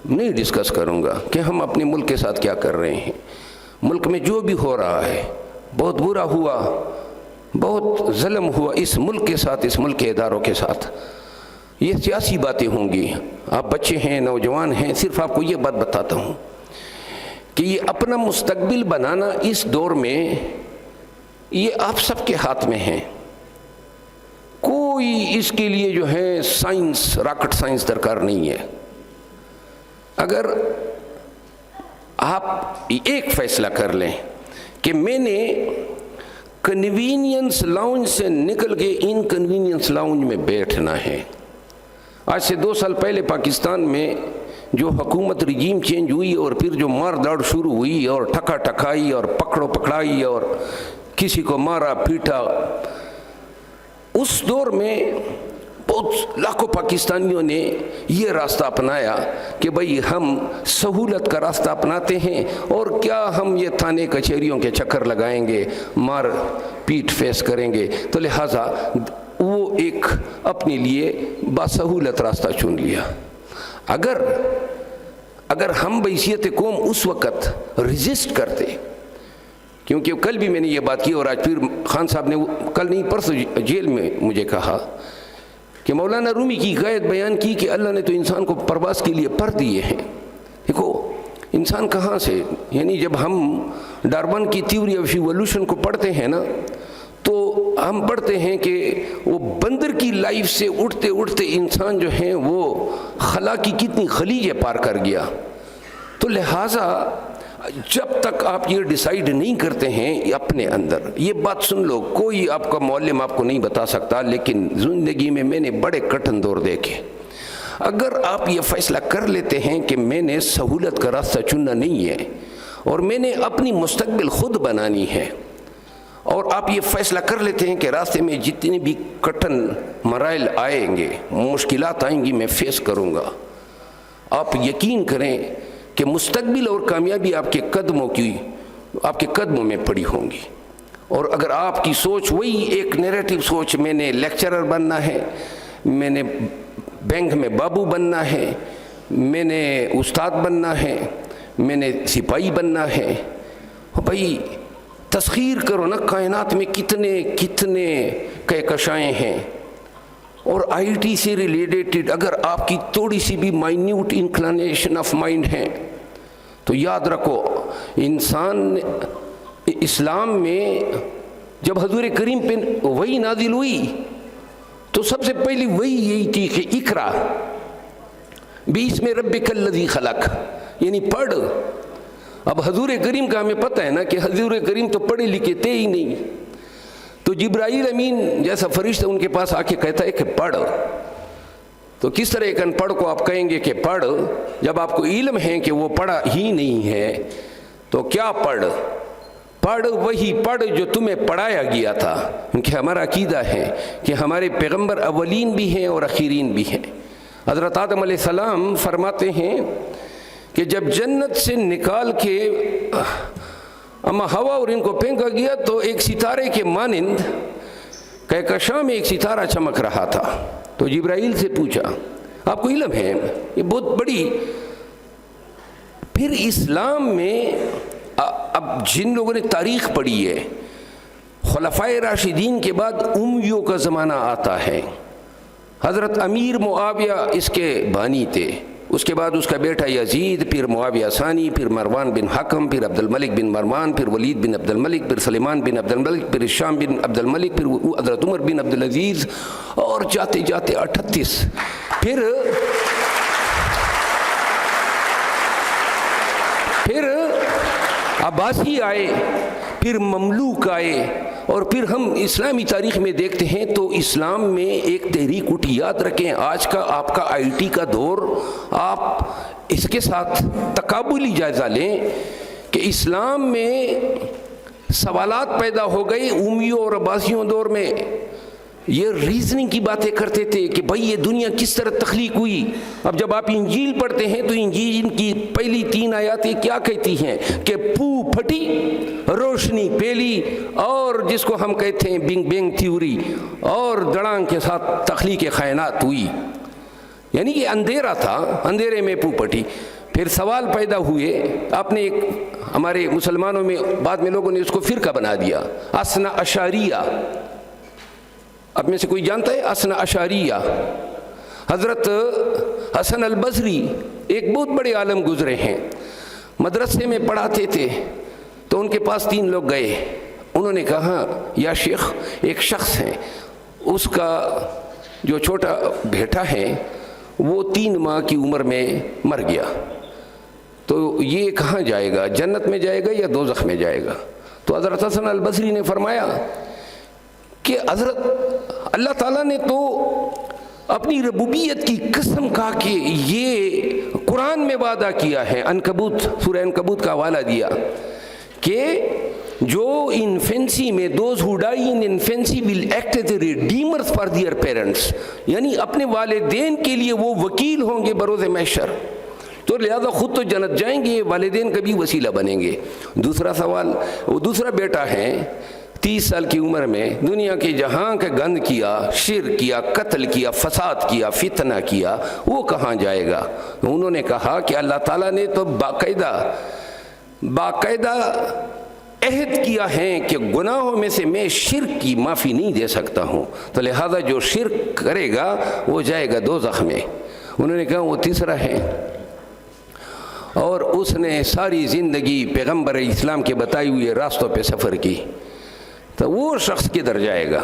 نہیں ڈسکس کروں گا کہ ہم اپنے ملک کے ساتھ کیا کر رہے ہیں. ملک میں جو بھی ہو رہا ہے بہت برا ہوا, بہت ظلم ہوا اس ملک کے ساتھ, اس ملک کے اداروں کے ساتھ. یہ سیاسی باتیں ہوں گی، آپ بچے ہیں، نوجوان ہیں، صرف آپ کو یہ بات بتاتا ہوں کہ یہ اپنا مستقبل بنانا اس دور میں یہ آپ سب کے ہاتھ میں ہے. کوئی اس کے لیے جو ہے سائنس، راکٹ سائنس درکار نہیں ہے. اگر آپ ایک فیصلہ کر لیں کہ میں نے کنوینئنس لاؤنج سے نکل کے انکنوینئنس لاؤنج میں بیٹھنا ہے. آج سے 2 سال پہلے پاکستان میں جو حکومت رجیم چینج ہوئی اور پھر جو مار داڑ شروع ہوئی اور ٹھکا ٹھکائی اور پکڑو پکڑائی اور کسی کو مارا پیٹا، اس دور میں بہت لاکھوں پاکستانیوں نے یہ راستہ اپنایا کہ بھئی ہم سہولت کا راستہ اپناتے ہیں، اور کیا ہم یہ تھانے کچہریوں کے چکر لگائیں گے، مار پیٹ فیس کریں گے. تو لہٰذا وہ ایک اپنے لیے باسہولت راستہ چن لیا. اگر ہم بحیثیت قوم اس وقت ریزسٹ کرتے، کیونکہ کل بھی میں نے یہ بات کی اور آج پھر خان صاحب نے کل نہیں پرسوں جیل میں مجھے کہا کہ مولانا رومی کی حکایت بیان کی کہ اللہ نے تو انسان کو پرواز کے لیے پر دیے ہیں. دیکھو انسان کہاں سے، یعنی جب ہم ڈارون کی تھیوری آف ایوولوشن کو پڑھتے ہیں نا، تو ہم پڑھتے ہیں کہ وہ بندر کی لائف سے اٹھتے اٹھتے انسان جو ہے وہ خلا کی کتنی خلیجیں پار کر گیا. تو لہٰذا جب تک آپ یہ ڈیسائیڈ نہیں کرتے ہیں اپنے اندر، یہ بات سن لو، کوئی آپ کا معلم آپ کو نہیں بتا سکتا، لیکن زندگی میں نے بڑے کٹھن دور دیکھے. اگر آپ یہ فیصلہ کر لیتے ہیں کہ میں نے سہولت کا راستہ چننا نہیں ہے اور میں نے اپنی مستقبل خود بنانی ہے، اور آپ یہ فیصلہ کر لیتے ہیں کہ راستے میں جتنے بھی کٹھن مرائل آئیں گے، مشکلات آئیں گی، میں فیس کروں گا، آپ یقین کریں کہ مستقبل اور کامیابی آپ کے قدموں میں پڑی ہوں گی. اور اگر آپ کی سوچ وہی ایک نیریٹو سوچ، میں نے لیکچرر بننا ہے، میں نے بینک میں بابو بننا ہے، میں نے استاد بننا ہے، میں نے سپاہی بننا ہے، بھائی تسخیر کرو نا، کائنات میں کتنے کہکشائیں ہیں. اور آئی ٹی سے ریلیٹڈ اگر آپ کی تھوڑی سی بھی مائنیوٹ انکلینیشن آف مائنڈ ہے تو یاد رکھو، انسان اسلام میں جب حضور کریم پہ وحی نازل ہوئی تو سب سے پہلی وحی یہی تھی کہ اقرا باسم ربک الذی خلق، یعنی پڑھ. اب حضور کریم کا ہمیں پتہ ہے نا کہ حضور کریم تو پڑھے لکھے تھے ہی نہیں، تو جبرائیل امین جیسا فرشتہ ان کے پاس آ کے کہتا ہے کہ پڑھ. تو کس طرح ایک ان پڑھ کو آپ کہیں گے کہ پڑھ، جب آپ کو علم ہے کہ وہ پڑھا ہی نہیں ہے؟ تو کیا پڑھ وہی پڑھ جو تمہیں پڑھایا گیا تھا. کیونکہ ہمارا عقیدہ ہے کہ ہمارے پیغمبر اولین بھی ہیں اور اخیرین بھی ہیں. حضرت آدم علیہ السلام فرماتے ہیں کہ جب جنت سے نکال کے اما ہوا اور ان کو پھینکا گیا تو ایک ستارے کے مانند کہکشاں میں ایک ستارہ چمک رہا تھا. تو جبرائیل سے پوچھا، آپ کو علم ہے یہ بہت بڑی. پھر اسلام میں اب جن لوگوں نے تاریخ پڑھی ہے، خلفائے راشدین کے بعد امیوں کا زمانہ آتا ہے. حضرت امیر معاویہ اس کے بانی تھے، اس کے بعد اس کا بیٹا یزید، پھر معاویہ ثانی، پھر مروان بن حکم، پھر عبد الملک بن مروان، پھر ولید بن عبد الملک، پھر سلیمان بن عبد الملک، پھر ہشام بن عبد الملک، پھر حضرت عمر بن عبد العزیز، اور جاتے جاتے 38. پھر عباسی آئے، پھر مملوک آئے، اور پھر ہم اسلامی تاریخ میں دیکھتے ہیں تو اسلام میں ایک تحریک اٹھی. یاد رکھیں آج کا آپ کا آئی ٹی کا دور، آپ اس کے ساتھ تقابلی جائزہ لیں کہ اسلام میں سوالات پیدا ہو گئے امیوں اور عباسیوں دور میں. یہ ریزننگ کی باتیں کرتے تھے کہ بھائی یہ دنیا کس طرح تخلیق ہوئی. اب جب آپ انجیل پڑھتے ہیں تو انجیل کی پہلی 3 آیاتیں کیا کہتی ہیں کہ پو پھٹی، روشنی پھیلی، اور جس کو ہم کہتے ہیں بگ بینگ تھیوری، اور دڑانگ کے ساتھ تخلیق کائنات ہوئی. یعنی یہ اندھیرا تھا، اندھیرے میں پو پھٹی. پھر سوال پیدا ہوئے. آپ نے ایک ہمارے مسلمانوں میں بعد میں لوگوں نے اس کو فرقہ بنا دیا، اثنا اشاریہ. اب میں سے کوئی جانتا ہے اثنا اشاریہ؟ حضرت حسن البصری ایک بہت بڑے عالم گزرے ہیں، مدرسے میں پڑھاتے تھے، تو ان کے پاس 3 لوگ گئے، انہوں نے کہا یا شیخ ایک شخص ہے، اس کا جو چھوٹا بیٹا ہے وہ 3 ماہ کی عمر میں مر گیا، تو یہ کہاں جائے گا، جنت میں جائے گا یا دوزخ میں جائے گا؟ تو حضرت حسن البصری نے فرمایا کہ حضرت اللہ تعالیٰ نے تو اپنی ربوبیت کی قسم کھا کے یہ قرآن میں وعدہ کیا ہے، عنکبوت، سورہ عنکبوت کا حوالہ دیا کہ جو انفینسی میں those who die in infancy will act as a redeemers for their parents, یعنی اپنے والدین کے لیے وہ وکیل ہوں گے بروز محشر، تو لہذا خود تو جنت جائیں گے، والدین کا بھی وسیلہ بنیں گے۔ دوسرا سوال، وہ دوسرا بیٹا ہے 30 سال کی عمر میں دنیا کے جہاں کا گند کیا، شرک کیا، قتل کیا، فساد کیا، فتنہ کیا، وہ کہاں جائے گا؟ انہوں نے کہا کہ اللہ تعالیٰ نے تو باقاعدہ عہد کیا ہے کہ گناہوں میں سے میں شرک کی معافی نہیں دے سکتا ہوں، تو لہذا جو شرک کرے گا وہ جائے گا دوزخ میں۔ انہوں نے کہا وہ تیسرا ہے، اور اس نے ساری زندگی پیغمبر اسلام کے بتائے ہوئے راستوں پہ سفر کی، تو وہ شخص کدھر جائے گا؟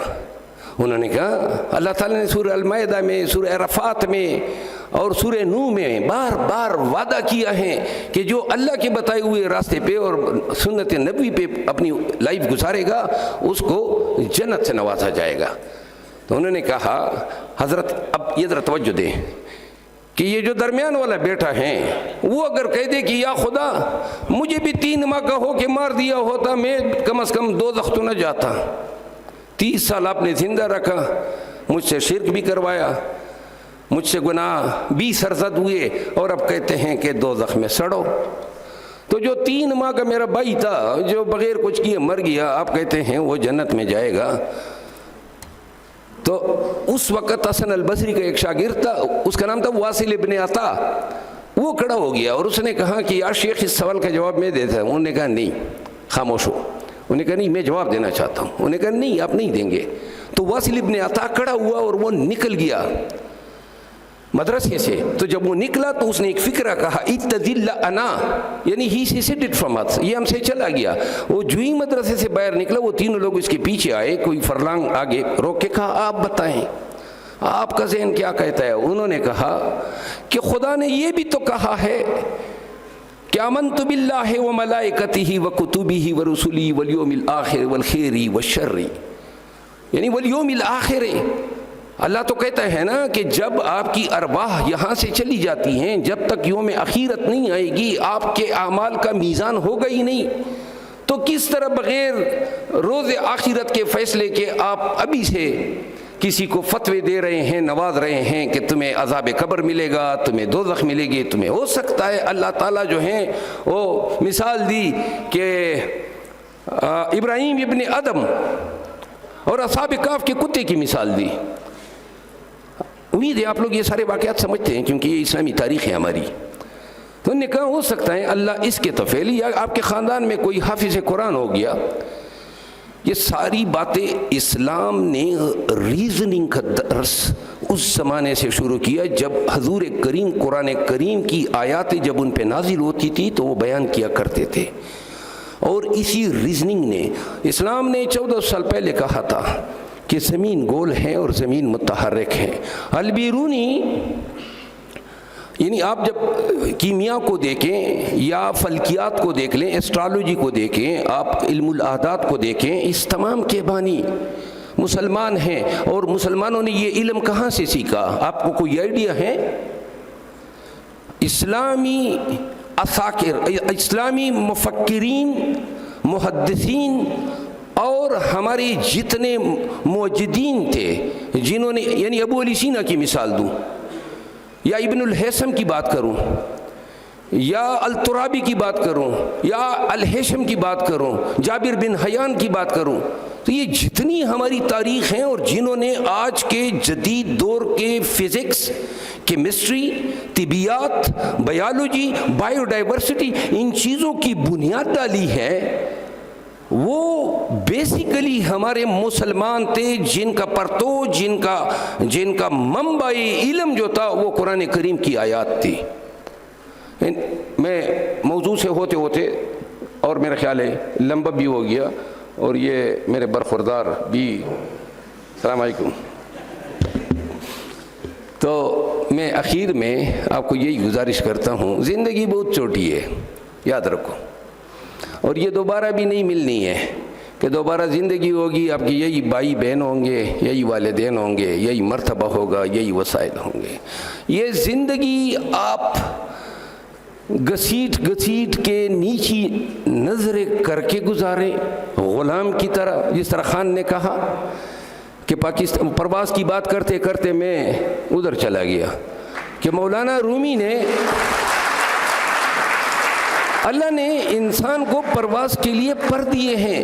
انہوں نے کہا اللہ تعالیٰ نے سورہ المائدہ میں، سورہ عرفات میں اور سورہ نوح میں بار بار وعدہ کیا ہے کہ جو اللہ کے بتائے ہوئے راستے پہ اور سنت نبوی پہ اپنی لائف گزارے گا اس کو جنت سے نوازا جائے گا۔ تو انہوں نے کہا حضرت اب یہ ذرا توجہ دیں کہ یہ جو درمیان والا بیٹا ہے وہ اگر کہہ دے کہ یا خدا مجھے بھی 3 ماہ کا ہو کے مار دیا ہوتا، میں کم از کم دوزخ تو نہ جاتا، 30 سال آپ نے زندہ رکھا، مجھ سے شرک بھی کروایا، مجھ سے گناہ بھی سرزد ہوئے، اور اب کہتے ہیں کہ دوزخ میں سڑو۔ تو جو 3 ماہ کا میرا بھائی تھا جو بغیر کچھ کیے مر گیا، آپ کہتے ہیں وہ جنت میں جائے گا۔ تو اس وقت حسن البصری کا ایک شاگرد تھا، اس کا نام تھا واصل ابن عطا، وہ کھڑا ہو گیا اور اس نے کہا کہ یا شیخ اس سوال کا جواب میں دیتا ہوں۔ انہوں نے کہا نہیں، خاموش ہو۔ انہوں نے کہا نہیں میں جواب دینا چاہتا ہوں۔ انہوں نے کہا نہیں آپ نہیں دیں گے۔ تو واصل ابن عطا کھڑا ہوا اور وہ نکل گیا مدرسے سے۔ تو جب وہ نکلا تو اس نے ایک فکرہ کہا اتذل انا، یعنی ہی سیسیڈڈ فرام اس، یہ ہم سے چلا گیا۔ وہ جو ہی مدرسے سے باہر نکلا وہ 3 لوگ اس کے پیچھے آئے، کوئی فرلانگ آگے روک کے کہا آپ بتائیں آپ کا ذہن کیا کہتا ہے؟ انہوں نے کہا کہ خدا نے یہ بھی تو کہا ہے کہ آمنت باللہ وملائکتہ وکتبہ ورسلہ والیوم الآخر والخیر والشر، یعنی والیوم الآخر۔ اللہ تو کہتا ہے نا کہ جب آپ کی ارواح یہاں سے چلی جاتی ہیں، جب تک یوم اخیرت نہیں آئے گی آپ کے اعمال کا میزان ہوگا ہی نہیں، تو کس طرح بغیر روز آخرت کے فیصلے کے آپ ابھی سے کسی کو فتوے دے رہے ہیں، نواز رہے ہیں کہ تمہیں عذاب قبر ملے گا، تمہیں دوزخ ملے گی، تمہیں ہو سکتا ہے۔ اللہ تعالیٰ جو ہیں وہ مثال دی کہ ابراہیم ابن ادم اور اصحاب کہف کے کتے کی مثال دی۔ امید ہے آپ لوگ یہ سارے واقعات سمجھتے ہیں کیونکہ یہ اسلامی تاریخ ہے ہماری۔ تو انہوں نے کہا ہو سکتا ہے اللہ اس کے طفیل یا آپ کے خاندان میں کوئی حافظ قرآن ہو گیا۔ یہ ساری باتیں اسلام نے ریزننگ کا درس اس زمانے سے شروع کیا جب حضور کریم قرآن کریم کی آیاتیں جب ان پہ نازل ہوتی تھی تو وہ بیان کیا کرتے تھے، اور اسی ریزننگ نے اسلام نے 14 سال پہلے کہا تھا کہ زمین گول ہے اور زمین متحرک ہے۔ البیرونی یعنی آپ جب کیمیا کو دیکھیں یا فلکیات کو دیکھ لیں، ایسٹرالوجی کو دیکھیں، آپ علم الاعداد کو دیکھیں، اس تمام کے بانی مسلمان ہیں۔ اور مسلمانوں نے یہ علم کہاں سے سیکھا؟ آپ کو کوئی آئیڈیا ہے؟ اسلامی اساکر، اسلامی مفکرین، محدثین اور ہمارے جتنے موجدین تھے جنہوں نے، یعنی ابو علی سینا کی مثال دوں یا ابن الہیثم کی بات کروں یا الترابی کی بات کروں یا الہیشم کی بات کروں، جابر بن حیان کی بات کروں، تو یہ جتنی ہماری تاریخ ہیں اور جنہوں نے آج کے جدید دور کے فزکس، کیمسٹری، طبیعیات، بایولوجی، بایو ڈائیورسٹی، ان چیزوں کی بنیاد ڈالی ہے، وہ بیسیکلی ہمارے مسلمان تھے جن کا پرتو جن کا منبع علم جو تھا وہ قرآن کریم کی آیات تھی. میں موضوع سے ہوتے ہوتے اور میرا خیال ہے لمبا بھی ہو گیا اور یہ میرے برخوردار بھی السلام علیکم. تو میں اخیر میں آپ کو یہی گزارش کرتا ہوں، زندگی بہت چھوٹی ہے، یاد رکھو، اور یہ دوبارہ بھی نہیں ملنی ہے کہ دوبارہ زندگی ہوگی آپ کی یہی بھائی بہن ہوں گے، یہی والدین ہوں گے، یہی مرتبہ ہوگا، یہی وسائل ہوں گے. یہ زندگی آپ گھسیٹ کے نیچی نظریں کر کے گزارے غلام کی طرح. جس طرح خان نے کہا کہ پاکستان پرواز کی بات کرتے کرتے میں ادھر چلا گیا کہ مولانا رومی نے، اللہ نے انسان کو پرواز کے لیے پر دیے ہیں،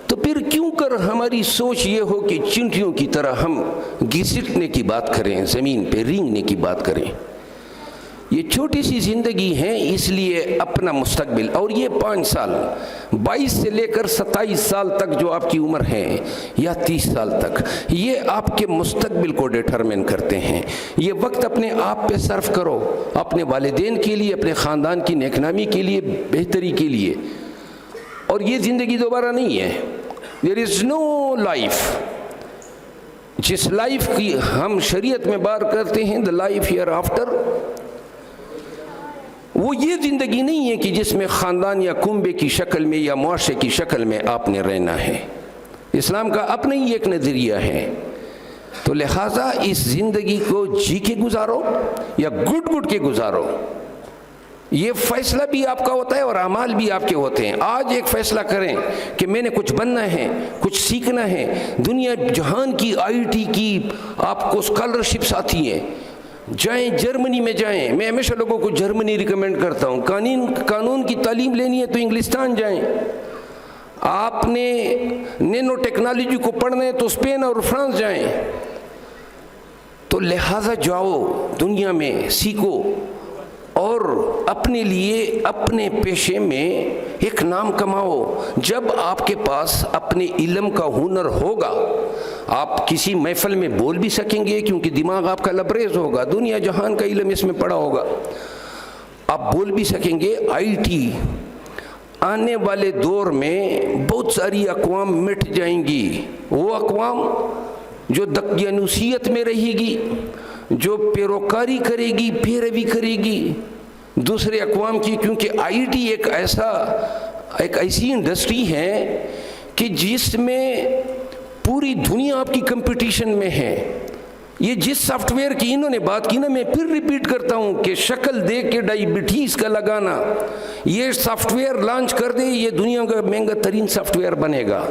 تو پھر کیوں کر ہماری سوچ یہ ہو کہ چنٹیوں کی طرح ہم گھسیٹنے کی بات کریں، زمین پہ رینگنے کی بات کریں. یہ چھوٹی سی زندگی ہے، اس لیے اپنا مستقبل، اور یہ 5 سال 22 سے لے کر 27 سال تک جو آپ کی عمر ہے یا 30 سال تک، یہ آپ کے مستقبل کو ڈیٹرمن کرتے ہیں. یہ وقت اپنے آپ پہ صرف کرو، اپنے والدین کے لیے، اپنے خاندان کی نیکنامی کے لیے، بہتری کے لیے. اور یہ زندگی دوبارہ نہیں ہے. There is no life. جس لائف کی ہم شریعت میں بات کرتے ہیں the life hereafter، وہ یہ زندگی نہیں ہے کہ جس میں خاندان یا کنبے کی شکل میں یا معاشرے کی شکل میں آپ نے رہنا ہے. اسلام کا اپنا ہی ایک نظریہ ہے. تو لہٰذا اس زندگی کو جی کے گزارو یا گٹ کے گزارو. یہ فیصلہ بھی آپ کا ہوتا ہے اور اعمال بھی آپ کے ہوتے ہیں. آج ایک فیصلہ کریں کہ میں نے کچھ بننا ہے، کچھ سیکھنا ہے. دنیا جہان کی IIT کی آپ کو اسکالرشپس آتی ہیں، جائیں جرمنی میں جائیں. میں ہمیشہ لوگوں کو جرمنی ریکمینڈ کرتا ہوں. قانون کی تعلیم لینی ہے تو انگلستان جائیں. آپ نے نینو ٹیکنالوجی کو پڑھنا ہے تو اسپین اور فرانس جائیں. تو لہٰذا جاؤ، دنیا میں سیکھو اور اپنے لیے اپنے پیشے میں ایک نام کماؤ. جب آپ کے پاس اپنے علم کا ہنر ہوگا، آپ کسی محفل میں بول بھی سکیں گے کیونکہ دماغ آپ کا لبریز ہوگا، دنیا جہان کا علم اس میں پڑا ہوگا. آپ بول بھی سکیں گے. IIT آنے والے دور میں بہت ساری اقوام مٹ جائیں گی. وہ اقوام جو دقیانوسیت میں رہے گی، جو پیروکاری کرے گی، پیروی کرے گی دوسرے اقوام کی. کیونکہ IIT ایک ایسی انڈسٹری ہے کہ جس میں پوری دنیا آپ کی کمپٹیشن میں ہے. یہ جس سافٹ ویئر کی انہوں نے بات کی نا، میں پھر ریپیٹ کرتا ہوں کہ شکل دیکھ کے ڈائبٹیز کا لگانا، یہ سافٹ ویئر لانچ کر دے، یہ دنیا کا مہنگا ترین سافٹ ویئر بنے گا.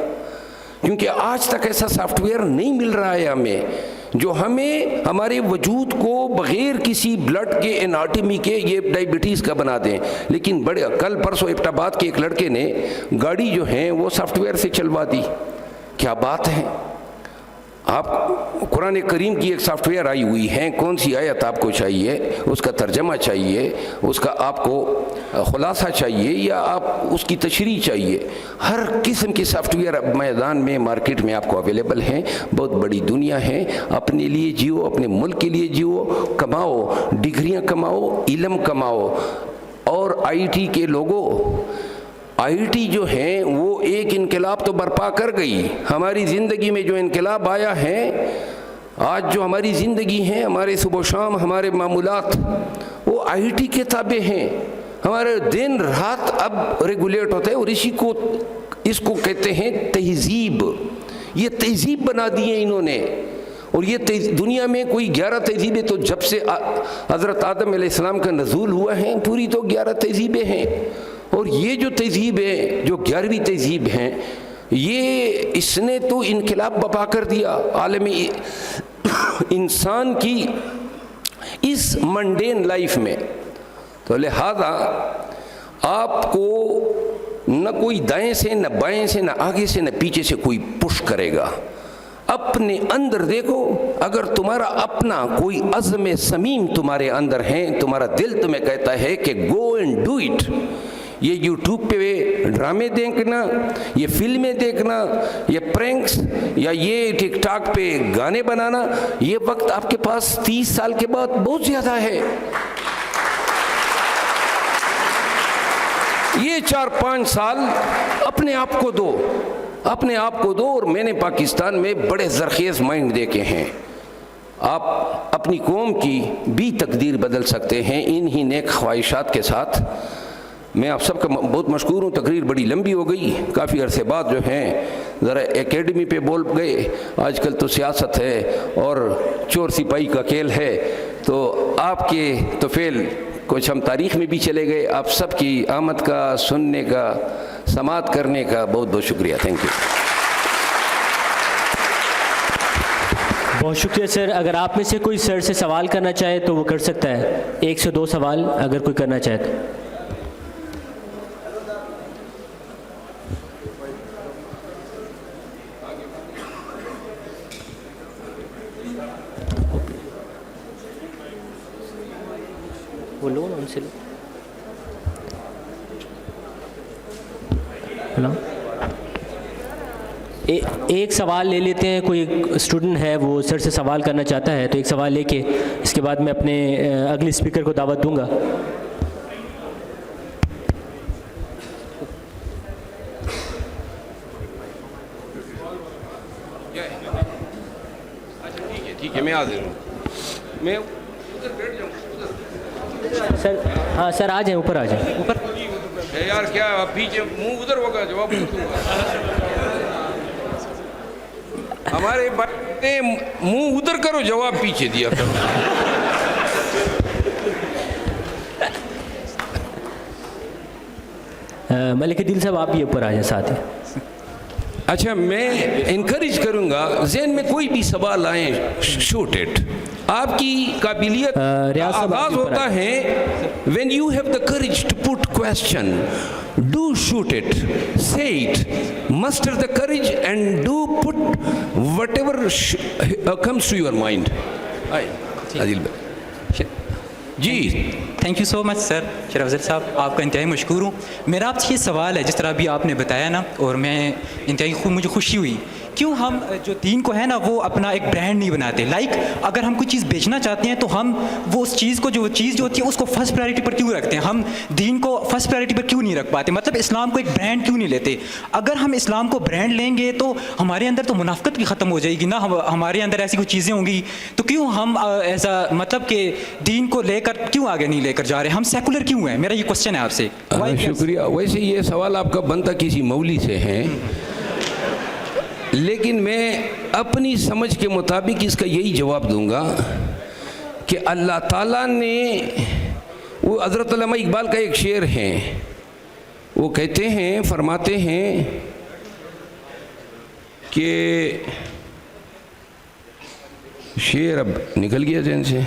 کیونکہ آج تک ایسا سافٹ ویئر نہیں مل رہا ہے ہمیں جو ہمیں ہمارے وجود کو بغیر کسی بلڈ کے اناٹمی کے یہ ڈائبٹیز کا بنا دیں. لیکن کل پرسوں ایبٹ آباد کے ایک لڑکے نے گاڑی جو ہے وہ سافٹ ویئر سے چلوا دی. کیا بات ہے! آپ قرآن کریم کی ایک سافٹ ویئر آئی ہوئی ہے، کون سی آیت آپ کو چاہیے، اس کا ترجمہ چاہیے، اس کا آپ کو خلاصہ چاہیے یا آپ اس کی تشریح چاہیے. ہر قسم کی سافٹ ویئر میدان میں مارکیٹ میں آپ کو اویلیبل ہیں. بہت بڑی دنیا ہے. اپنے لیے جیو، اپنے ملک کے لیے جیو، کماؤ، ڈگریاں کماؤ، علم کماؤ. اور IIT کے لوگوں، IIT جو ہے وہ ایک انقلاب تو برپا کر گئی. ہماری زندگی میں جو انقلاب آیا ہے، آج جو ہماری زندگی ہے، ہمارے صبح و شام، ہمارے معمولات، وہ IIT کے تابع ہیں. ہمارے دن رات اب ریگولیٹ ہوتا ہے اور اس کو کہتے ہیں تہذیب. یہ تہذیب بنا دی ہے انہوں نے. اور یہ دنیا میں کوئی 11 تہذیبیں تو جب سے حضرت آدم علیہ السلام کا نزول ہوا ہے، پوری تو 11 تہذیبیں ہیں. اور یہ جو تہذیب ہے، جو 11ویں تہذیب ہیں، یہ اس نے تو انقلاب برپا کر دیا عالمی انسان کی اس منڈین لائف میں. تو لہذا آپ کو نہ کوئی دائیں سے، نہ بائیں سے، نہ آگے سے، نہ پیچھے سے کوئی پش کرے گا. اپنے اندر دیکھو. اگر تمہارا اپنا کوئی عزم صمیم تمہارے اندر ہے، تمہارا دل تمہیں کہتا ہے کہ گو اینڈ ڈو اٹ، یہ یوٹیوب پہ ڈرامے دیکھنا، یہ فلمیں دیکھنا، یہ پرینکس یا یہ ٹک ٹاک پہ گانے بنانا، یہ وقت آپ کے پاس 30 سال کے بعد بہت زیادہ ہے. یہ 4-5 سال اپنے آپ کو دو، اپنے آپ کو دو. اور میں نے پاکستان میں بڑے زرخیز مائنڈ دیکھے ہیں. آپ اپنی قوم کی بھی تقدیر بدل سکتے ہیں انہی نیک خواہشات کے ساتھ. میں آپ سب کا بہت مشکور ہوں. تقریر بڑی لمبی ہو گئی، کافی عرصے بعد جو ہیں ذرا اکیڈمی پہ بول گئے. آج کل تو سیاست ہے اور چور سپاہی کا کھیل ہے، تو آپ کے طفیل کچھ ہم تاریخ میں بھی چلے گئے. آپ سب کی آمد کا، سننے کا، سماعت کرنے کا بہت بہت شکریہ. Thank you. بہت شکریہ سر. اگر آپ میں سے کوئی سر سے سوال کرنا چاہے تو وہ کر سکتا ہے. 1 سے 2 سوال اگر کوئی کرنا چاہے تو. وہ لو نا ان سے لو. ہلو، ایک سوال لے لیتے ہیں. کوئی اسٹوڈنٹ ہے وہ سر سے سوال کرنا چاہتا ہے تو ایک سوال لے کے اس کے بعد میں اپنے اگلے اسپیکر کو دعوت دوں گا. ٹھیک ہے، میں حاضر ہوں. میں ادھر بیٹھ جاؤں. سر ہاں سر آ جائیں، اوپر آ جائیں. اوپر یار کیا آپ پیچھے منہ ادھر ہوگا، جواب دوں گا. ہمارے بھائی منہ ادھر کرو، جواب پیچھے دیا کرو. ملک الدین صاحب آپ بھی اوپر آ جائیں ساتھ ہی. اچھا، میں انکریج کروں گا ذہن میں کوئی بھی سوال آئیں، شوٹ اٹ. آپ کی قابلیت آغاز ہوتا ہے when you have the courage to put question. Do shoot it, say it, muster the courage and do put whatever comes to your mind. عادل بھائی جی. تھینک یو سو مچ سر. شرف افضل صاحب، آپ کا انتہائی مشکور ہوں. میرا آپ سے یہ سوال ہے، جس طرح ابھی آپ نے بتایا نا، اور میں انتہائی مجھے خوشی ہوئی. کیوں ہم جو دین کو ہے نا وہ اپنا ایک برانڈ نہیں بناتے؟ لائک اگر ہم کوئی چیز بیچنا چاہتے ہیں تو ہم وہ اس چیز کو، جو چیز جو ہوتی ہے اس کو فرسٹ پرائرٹی پر کیوں رکھتے ہیں؟ ہم دین کو فرسٹ پرائرٹی پر کیوں نہیں رکھ پاتے؟ مطلب اسلام کو ایک برانڈ کیوں نہیں لیتے؟ اگر ہم اسلام کو برانڈ لیں گے تو ہمارے اندر تو منافقت بھی ختم ہو جائے گی نا. ہمارے اندر ایسی کوئی چیزیں ہوں گی تو کیوں ہم ایسا مطلب کہ دین کو لے کر کیوں آگے نہیں لے کر جا رہے؟ ہم سیکولر کیوں ہیں؟ میرا یہ کوشچن ہے آپ سے. شکریہ. ویسے یہ سوال آپ کا بنتا کسی مولوی سے ہے، لیکن میں اپنی سمجھ کے مطابق اس کا یہی جواب دوں گا کہ اللہ تعالیٰ نے، وہ حضرت علامہ اقبال کا ایک شعر ہے، وہ کہتے ہیں، فرماتے ہیں کہ شعر اب نکل گیا ذہن سے.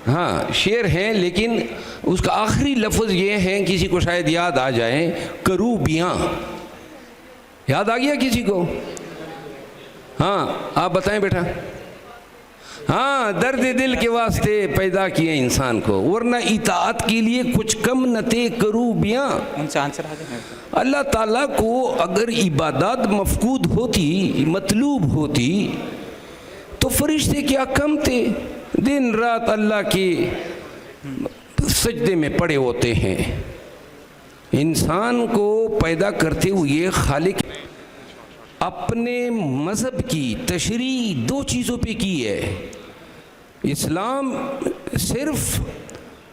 ہاں شعر ہے، لیکن اس کا آخری لفظ یہ ہے، کسی کو شاید یاد آ جائے، کروبیاں. یاد آ گیا کسی کو؟ ہاں آپ بتائیں بیٹا. ہاں، درد دل کے واسطے پیدا کیے انسان کو، ورنہ اطاعت کے لیے کچھ کم نہ تھے کروبیاں. اللہ تعالیٰ کو اگر عبادات مفقود ہوتی، مطلوب ہوتی، تو فرشتے کیا کم تھے؟ دن رات اللہ کے سجدے میں پڑے ہوتے ہیں. انسان کو پیدا کرتے ہوئے خالق اپنے مذہب کی تشریح 2 چیزوں پہ کی ہے. اسلام صرف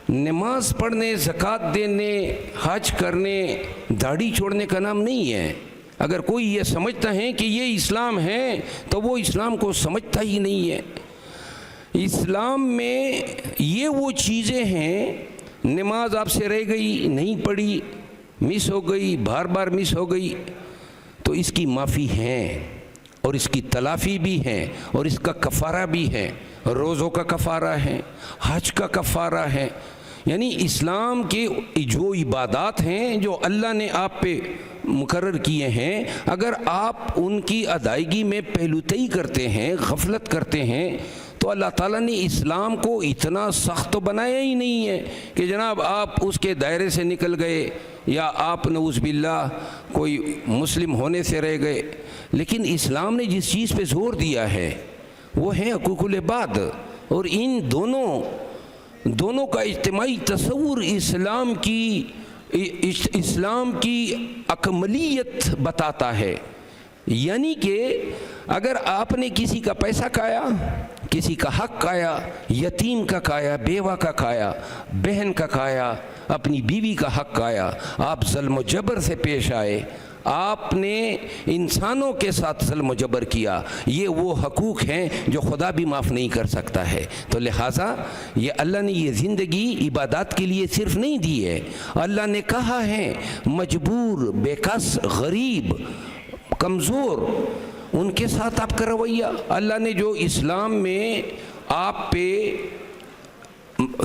نماز پڑھنے، زکوٰۃ دینے، حج کرنے، داڑھی چھوڑنے کا نام نہیں ہے. اگر کوئی یہ سمجھتا ہے کہ یہ اسلام ہے تو وہ اسلام کو سمجھتا ہی نہیں ہے. اسلام میں یہ وہ چیزیں ہیں، نماز آپ سے رہ گئی، نہیں پڑھی، مس ہو گئی، بار بار مس ہو گئی، تو اس کی معافی ہے اور اس کی تلافی بھی ہے اور اس کا کفارہ بھی ہے. روزوں کا کفارہ ہے، حج کا کفارہ ہے. یعنی اسلام کے جو عبادات ہیں جو اللہ نے آپ پہ مقرر کیے ہیں، اگر آپ ان کی ادائیگی میں پہلوتئی کرتے ہیں، غفلت کرتے ہیں، تو اللہ تعالیٰ نے اسلام کو اتنا سخت تو بنایا ہی نہیں ہے کہ جناب آپ اس کے دائرے سے نکل گئے یا آپ نعوذ باللہ کوئی مسلم ہونے سے رہ گئے، لیکن اسلام نے جس چیز پہ زور دیا ہے وہ ہے حقوق العباد، اور ان دونوں کا اجتماعی تصور اسلام کی اکملیت بتاتا ہے۔ یعنی کہ اگر آپ نے کسی کا پیسہ کھایا، کسی کا حق کھایا، یتیم کا کھایا، بیوہ کا کھایا، بہن کا کھایا، اپنی بیوی کا حق کھایا، آپ ظلم و جبر سے پیش آئے، آپ نے انسانوں کے ساتھ ظلم و جبر کیا، یہ وہ حقوق ہیں جو خدا بھی معاف نہیں کر سکتا ہے۔ تو لہٰذا یہ اللہ نے یہ زندگی عبادات کے لیے صرف نہیں دی ہے، اللہ نے کہا ہے مجبور، بے کس، غریب، کمزور، ان کے ساتھ آپ کا رویہ، اللہ نے جو اسلام میں آپ پہ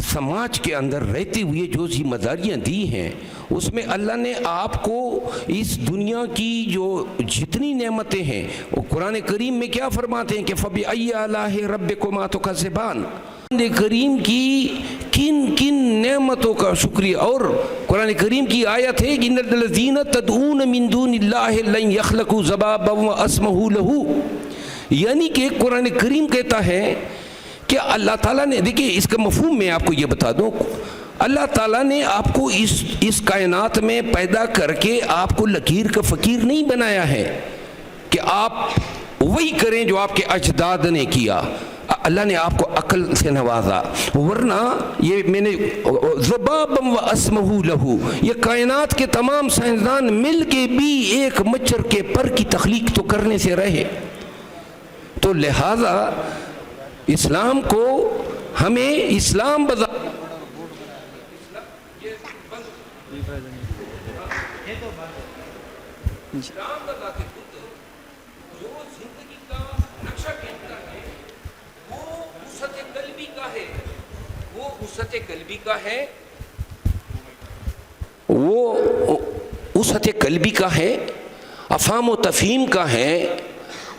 سماج کے اندر رہتے ہوئے جو ذمہ داریاں دی ہیں، اس میں اللہ نے آپ کو اس دنیا کی جو جتنی نعمتیں ہیں، وہ قرآن کریم میں کیا فرماتے ہیں کہ فَبِأَيِّ آلَاءِ رَبِّكُمَا تُكَذِّبَانِ، قرآن کریم کی کن کن نعمتوں کا شکریہ۔ اور قرآن کریم کی آیت ہے إِنَّ الَّذِينَ تَدْعُونَ مِن دُونِ اللَّهِ لَن يَخْلُقُوا ذُبَابًا وَأَسْمَهُ لَهُ، یعنی کہ قرآن کریم کہتا ہے کہ اللہ تعالیٰ نے، دیکھیے اس کا مفہوم میں آپ کو یہ بتا دوں، اللہ تعالیٰ نے آپ کو اس کائنات میں پیدا کر کے آپ کو لکیر کا فقیر نہیں بنایا ہے کہ آپ وہی کریں جو آپ کے اجداد نے کیا۔ اللہ نے آپ کو عقل سے نوازا، ورنہ یہ میں نے ذبابًا وَأَسْمَهُ لَهُ، یہ کائنات کے تمام سائنسدان مل کے بھی ایک مچھر کے پر کی تخلیق تو کرنے سے رہے۔ تو لہذا اسلام کو ہمیں اسلام وسعت قلبی کا ہے، افہام و تفہیم کا ہے۔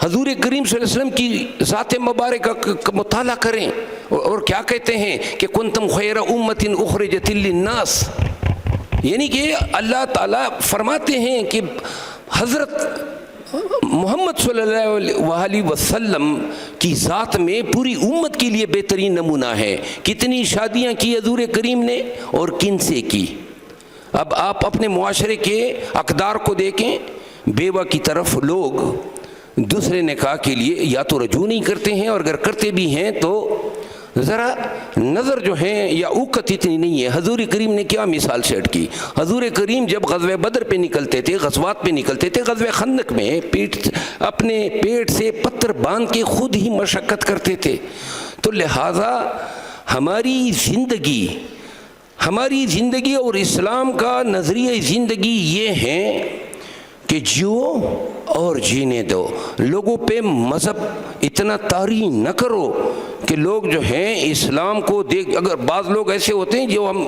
حضور کریم صلی اللہ علیہ وسلم کی ذات مبارکہ کا مطالعہ کریں، اور کیا کہتے ہیں کہ کنتم خیر امت اخرجت للناس، یعنی کہ اللہ تعالیٰ فرماتے ہیں کہ حضرت محمد صلی اللہ علیہ وسلم کی ذات میں پوری امت کے لیے بہترین نمونہ ہے۔ کتنی شادیاں کی حضور کریم نے اور کن سے کی؟ اب آپ اپنے معاشرے کے اقدار کو دیکھیں، بیوہ کی طرف لوگ دوسرے نکاح کے لیے یا تو رجوع نہیں کرتے ہیں، اور اگر کرتے بھی ہیں تو ذرا نظر جو ہے یا اوقت اتنی نہیں ہے۔ حضور کریم نے کیا مثال سیٹ کی؟ حضور کریم جب غزوہ بدر پہ نکلتے تھے، غزوات پہ نکلتے تھے، غزوہ خندق میں اپنے پیٹ سے پتھر باندھ کے خود ہی مشقت کرتے تھے۔ تو لہٰذا ہماری زندگی اور اسلام کا نظریہ زندگی یہ ہے کہ جیو اور جینے دو، لوگوں پہ مذہب اتنا طاری نہ کرو کہ لوگ جو ہیں اسلام کو دیکھ، اگر بعض لوگ ایسے ہوتے ہیں جو ہم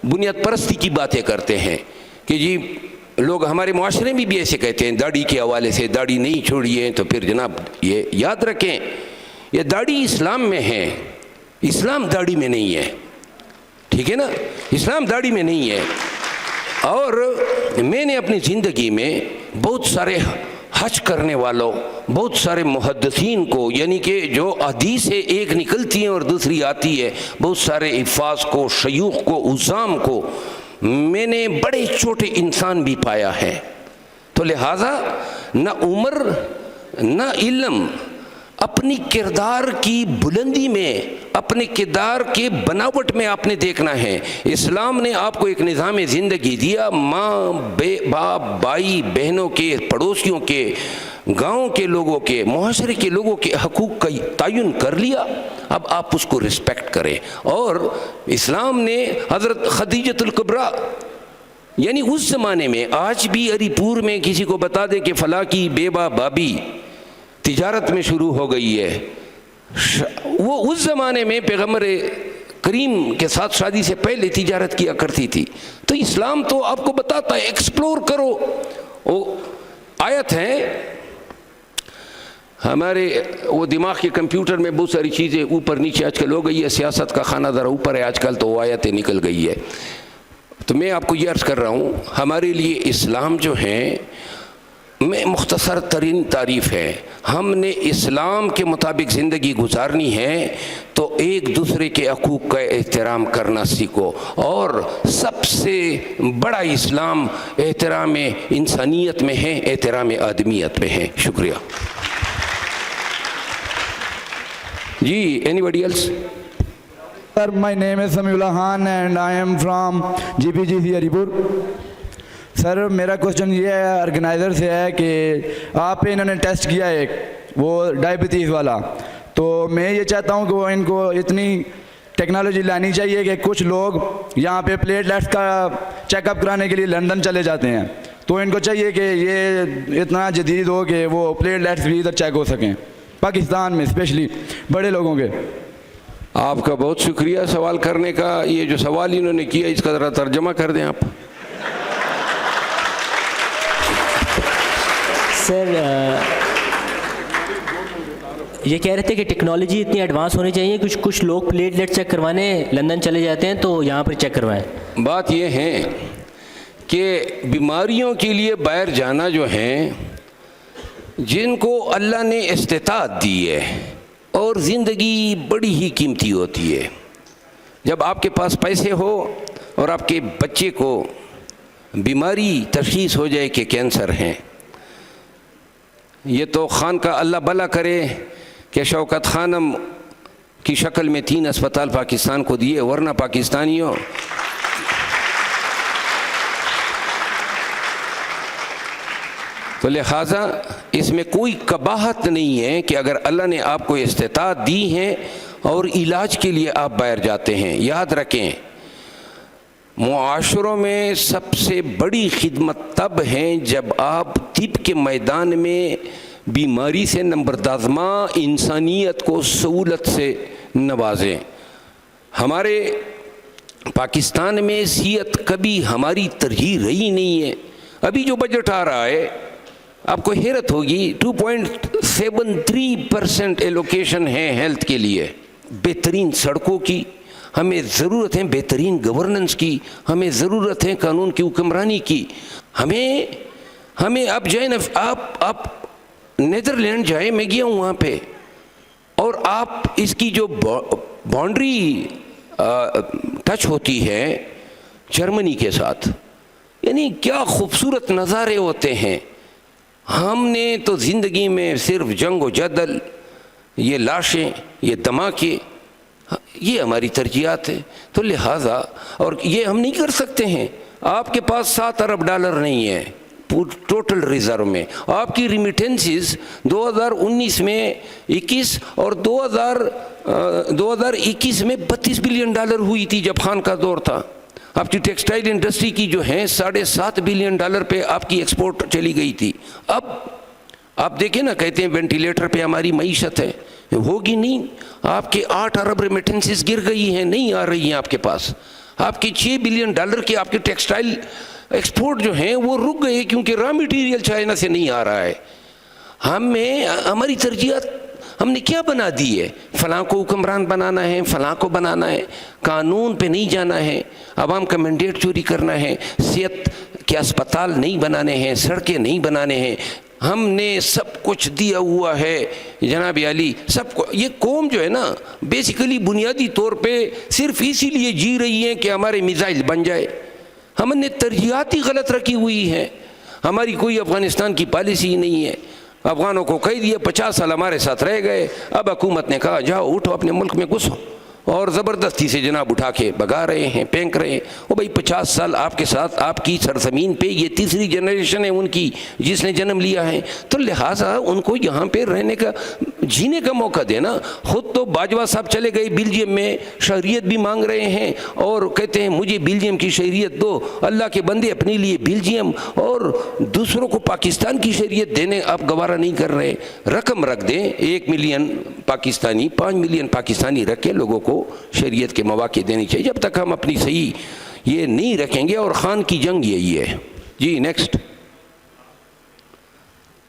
بنیاد پرستی کی باتیں کرتے ہیں کہ جی لوگ ہمارے معاشرے میں بھی ایسے کہتے ہیں داڑھی کے حوالے سے، داڑھی نہیں چھوڑیے، تو پھر جناب یہ یاد رکھیں یہ داڑھی اسلام میں ہے، اسلام داڑھی میں نہیں ہے، ٹھیک ہے نا، اسلام داڑھی میں نہیں ہے۔ اور میں نے اپنی زندگی میں بہت سارے حج کرنے والوں، بہت سارے محدثین کو، یعنی کہ جو حدیث سے ایک نکلتی ہیں اور دوسری آتی ہے، بہت سارے حفاظ کو، شیوخ کو، عزام کو میں نے بڑے چھوٹے انسان بھی پایا ہے۔ تو لہٰذا نہ عمر نہ علم، اپنی کردار کی بلندی میں، اپنے کردار کے بناوٹ میں آپ نے دیکھنا ہے۔ اسلام نے آپ کو ایک نظام زندگی دیا، ماں، باپ، بھائی، بہنوں کے، پڑوسیوں کے، گاؤں کے لوگوں کے، معاشرے کے لوگوں کے حقوق کا تعین کر لیا، اب آپ اس کو رسپیکٹ کریں۔ اور اسلام نے حضرت خدیجۃ الکبریٰ، یعنی اس زمانے میں، آج بھی علی پور میں کسی کو بتا دیں کہ فلاں کی بیوہ بابی تجارت میں شروع ہو گئی ہے، وہ اس زمانے میں پیغمبر کریم کے ساتھ شادی سے پہلے تجارت کیا کرتی تھی۔ تو اسلام تو آپ کو بتاتا ہے ایکسپلور کرو۔ وہ آیت ہے ہمارے وہ دماغ کے کمپیوٹر میں بہت ساری چیزیں اوپر نیچے آج کل ہو گئی ہے. سیاست کا خانہ ذرا اوپر ہے آج کل, تو وہ آیتیں نکل گئی ہے. تو میں آپ کو یہ عرض کر رہا ہوں, ہمارے لیے اسلام جو ہے میں مختصر ترین تعریف ہے. ہم نے اسلام کے مطابق زندگی گزارنی ہے تو ایک دوسرے کے حقوق کا احترام کرنا سیکھو. اور سب سے بڑا اسلام احترام انسانیت میں ہے, احترام آدمیت میں ہے. شکریہ. جی, anybody else? Sir, my name is Samiullah Khan and I am from GPGC Haripur. سر میرا کوشچن یہ ہے آرگنائزر سے ہے کہ آپ پہ انہوں نے ٹیسٹ کیا ہے ایک وہ ڈائبٹیز والا, تو میں یہ چاہتا ہوں کہ وہ ان کو اتنی ٹیکنالوجی لانی چاہیے کہ کچھ لوگ یہاں پہ پلیٹلیٹس کا چیک اپ کرانے کے لیے لندن چلے جاتے ہیں, تو ان کو چاہیے کہ یہ اتنا جدید ہو کہ وہ پلیٹلیٹس بھی ادھر چیک ہو سکیں پاکستان میں, اسپیشلی بڑے لوگوں کے. آپ کا بہت شکریہ سوال کرنے کا. یہ جو سوال انہوں نے کیا اس کا ذرا ترجمہ کر دیں آپ. سر یہ کہہ رہے تھے کہ ٹیکنالوجی اتنی ایڈوانس ہونی چاہیے, کچھ لوگ پلیٹلیٹ چیک کروانے لندن چلے جاتے ہیں تو یہاں پر چیک کروائیں. بات یہ ہے کہ بیماریوں کے لیے باہر جانا جو ہے, جن کو اللہ نے استطاعت دی ہے, اور زندگی بڑی ہی قیمتی ہوتی ہے. جب آپ کے پاس پیسے ہو اور آپ کے بچے کو بیماری تشخیص ہو جائے کہ کینسر ہیں, یہ تو خان کا اللہ بھلا کرے کہ شوکت خانم کی شکل میں 3 اسپتال پاکستان کو دیے, ورنہ پاکستانیوں تو لہٰذا اس میں کوئی قباحت نہیں ہے کہ اگر اللہ نے آپ کو استطاعت دی ہے اور علاج کے لیے آپ باہر جاتے ہیں. یاد رکھیں, معاشروں میں سب سے بڑی خدمت تب ہے جب آپ طب کے میدان میں بیماری سے نمبردازمہ انسانیت کو سہولت سے نوازیں. ہمارے پاکستان میں صحت کبھی ہماری ترجیح رہی نہیں ہے. ابھی جو بجٹ آ رہا ہے آپ کو حیرت ہوگی, 2.73% ایلوکیشن ہے ہیلتھ کے لیے. بہترین سڑکوں کی ہمیں ضرورت ہے, بہترین گورننس کی ہمیں ضرورت ہے, قانون کی حکمرانی کی ہمیں اب جائیں نا, آپ نیدرلینڈ جائیں, میں گیا ہوں وہاں پہ, اور آپ اس کی جو باؤنڈری ٹچ ہوتی ہے جرمنی کے ساتھ, یعنی کیا خوبصورت نظارے ہوتے ہیں. ہم نے تو زندگی میں صرف جنگ و جدل, یہ لاشیں, یہ دھماکے, یہ ہماری ترجیحات ہے. تو لہٰذا اور یہ ہم نہیں کر سکتے ہیں. آپ کے پاس $7 ارب نہیں ہے ٹوٹل ریزرو میں. آپ کی ریمیٹنسز 2019 میں 21 اور 2021 میں $32 بلین ہوئی تھی جب خان کا دور تھا. آپ کی ٹیکسٹائل انڈسٹری کی جو ہے $7.5 بلین پہ آپ کی ایکسپورٹ چلی گئی تھی. اب آپ دیکھیں نا, کہتے ہیں وینٹیلیٹر پہ ہماری معیشت ہے, ہوگی نہیں. آپ کے 8 ارب ریمیٹنسز گر گئی ہیں, نہیں آ رہی ہیں آپ کے پاس. آپ کے $6 بلین کے آپ کے ٹیکسٹائل ایکسپورٹ جو ہیں وہ رک گئے کیونکہ را میٹیریل چائنا سے نہیں آ رہا ہے. ہماری ترجیحات ہم نے کیا بنا دی ہے؟ فلاں کو حکمران بنانا ہے, فلاں کو بنانا ہے, قانون پہ نہیں جانا ہے, عوام کا مینڈیٹ چوری کرنا ہے, صحت کے اسپتال نہیں بنانے ہیں, سڑکیں نہیں بنانے ہیں. ہم نے سب کچھ دیا ہوا ہے جناب علی, سب کو. یہ قوم جو ہے نا بیسیکلی بنیادی طور پہ صرف اسی لیے جی رہی ہے کہ ہمارے میزائل بن جائے. ہم نے ترجیحات ہی غلط رکھی ہوئی ہیں. ہماری کوئی افغانستان کی پالیسی نہیں ہے. افغانوں کو کہہ دیا 50 سال ہمارے ساتھ رہ گئے, اب حکومت نے کہا جاؤ اٹھو اپنے ملک میں گھسو, اور زبردستی سے جناب اٹھا کے بگا رہے ہیں, پھینک رہے ہیں. وہ بھائی 50 سال آپ کے ساتھ آپ کی سرزمین پہ, یہ تیسری جنریشن ہے ان کی جس نے جنم لیا ہے, تو لہٰذا ان کو یہاں پہ رہنے کا, جینے کا موقع دینا. خود تو باجوہ صاحب چلے گئے بیلجیم میں, شہریت بھی مانگ رہے ہیں اور کہتے ہیں مجھے بیلجیم کی شہریت دو. اللہ کے بندے اپنے لیے بیلجیم اور دوسروں کو پاکستان کی شہریت دینے آپ گوارہ نہیں کر رہے. رقم رکھ دیں, 1 ملین پاکستانی, 5 ملین پاکستانی رکھ کے لوگوں کو شریعت کے مواقع دینے چاہیے. جب تک ہم اپنی صحیح یہ نہیں رکھیں گے, اور خان کی جنگ یہی ہے. جی نیکسٹ.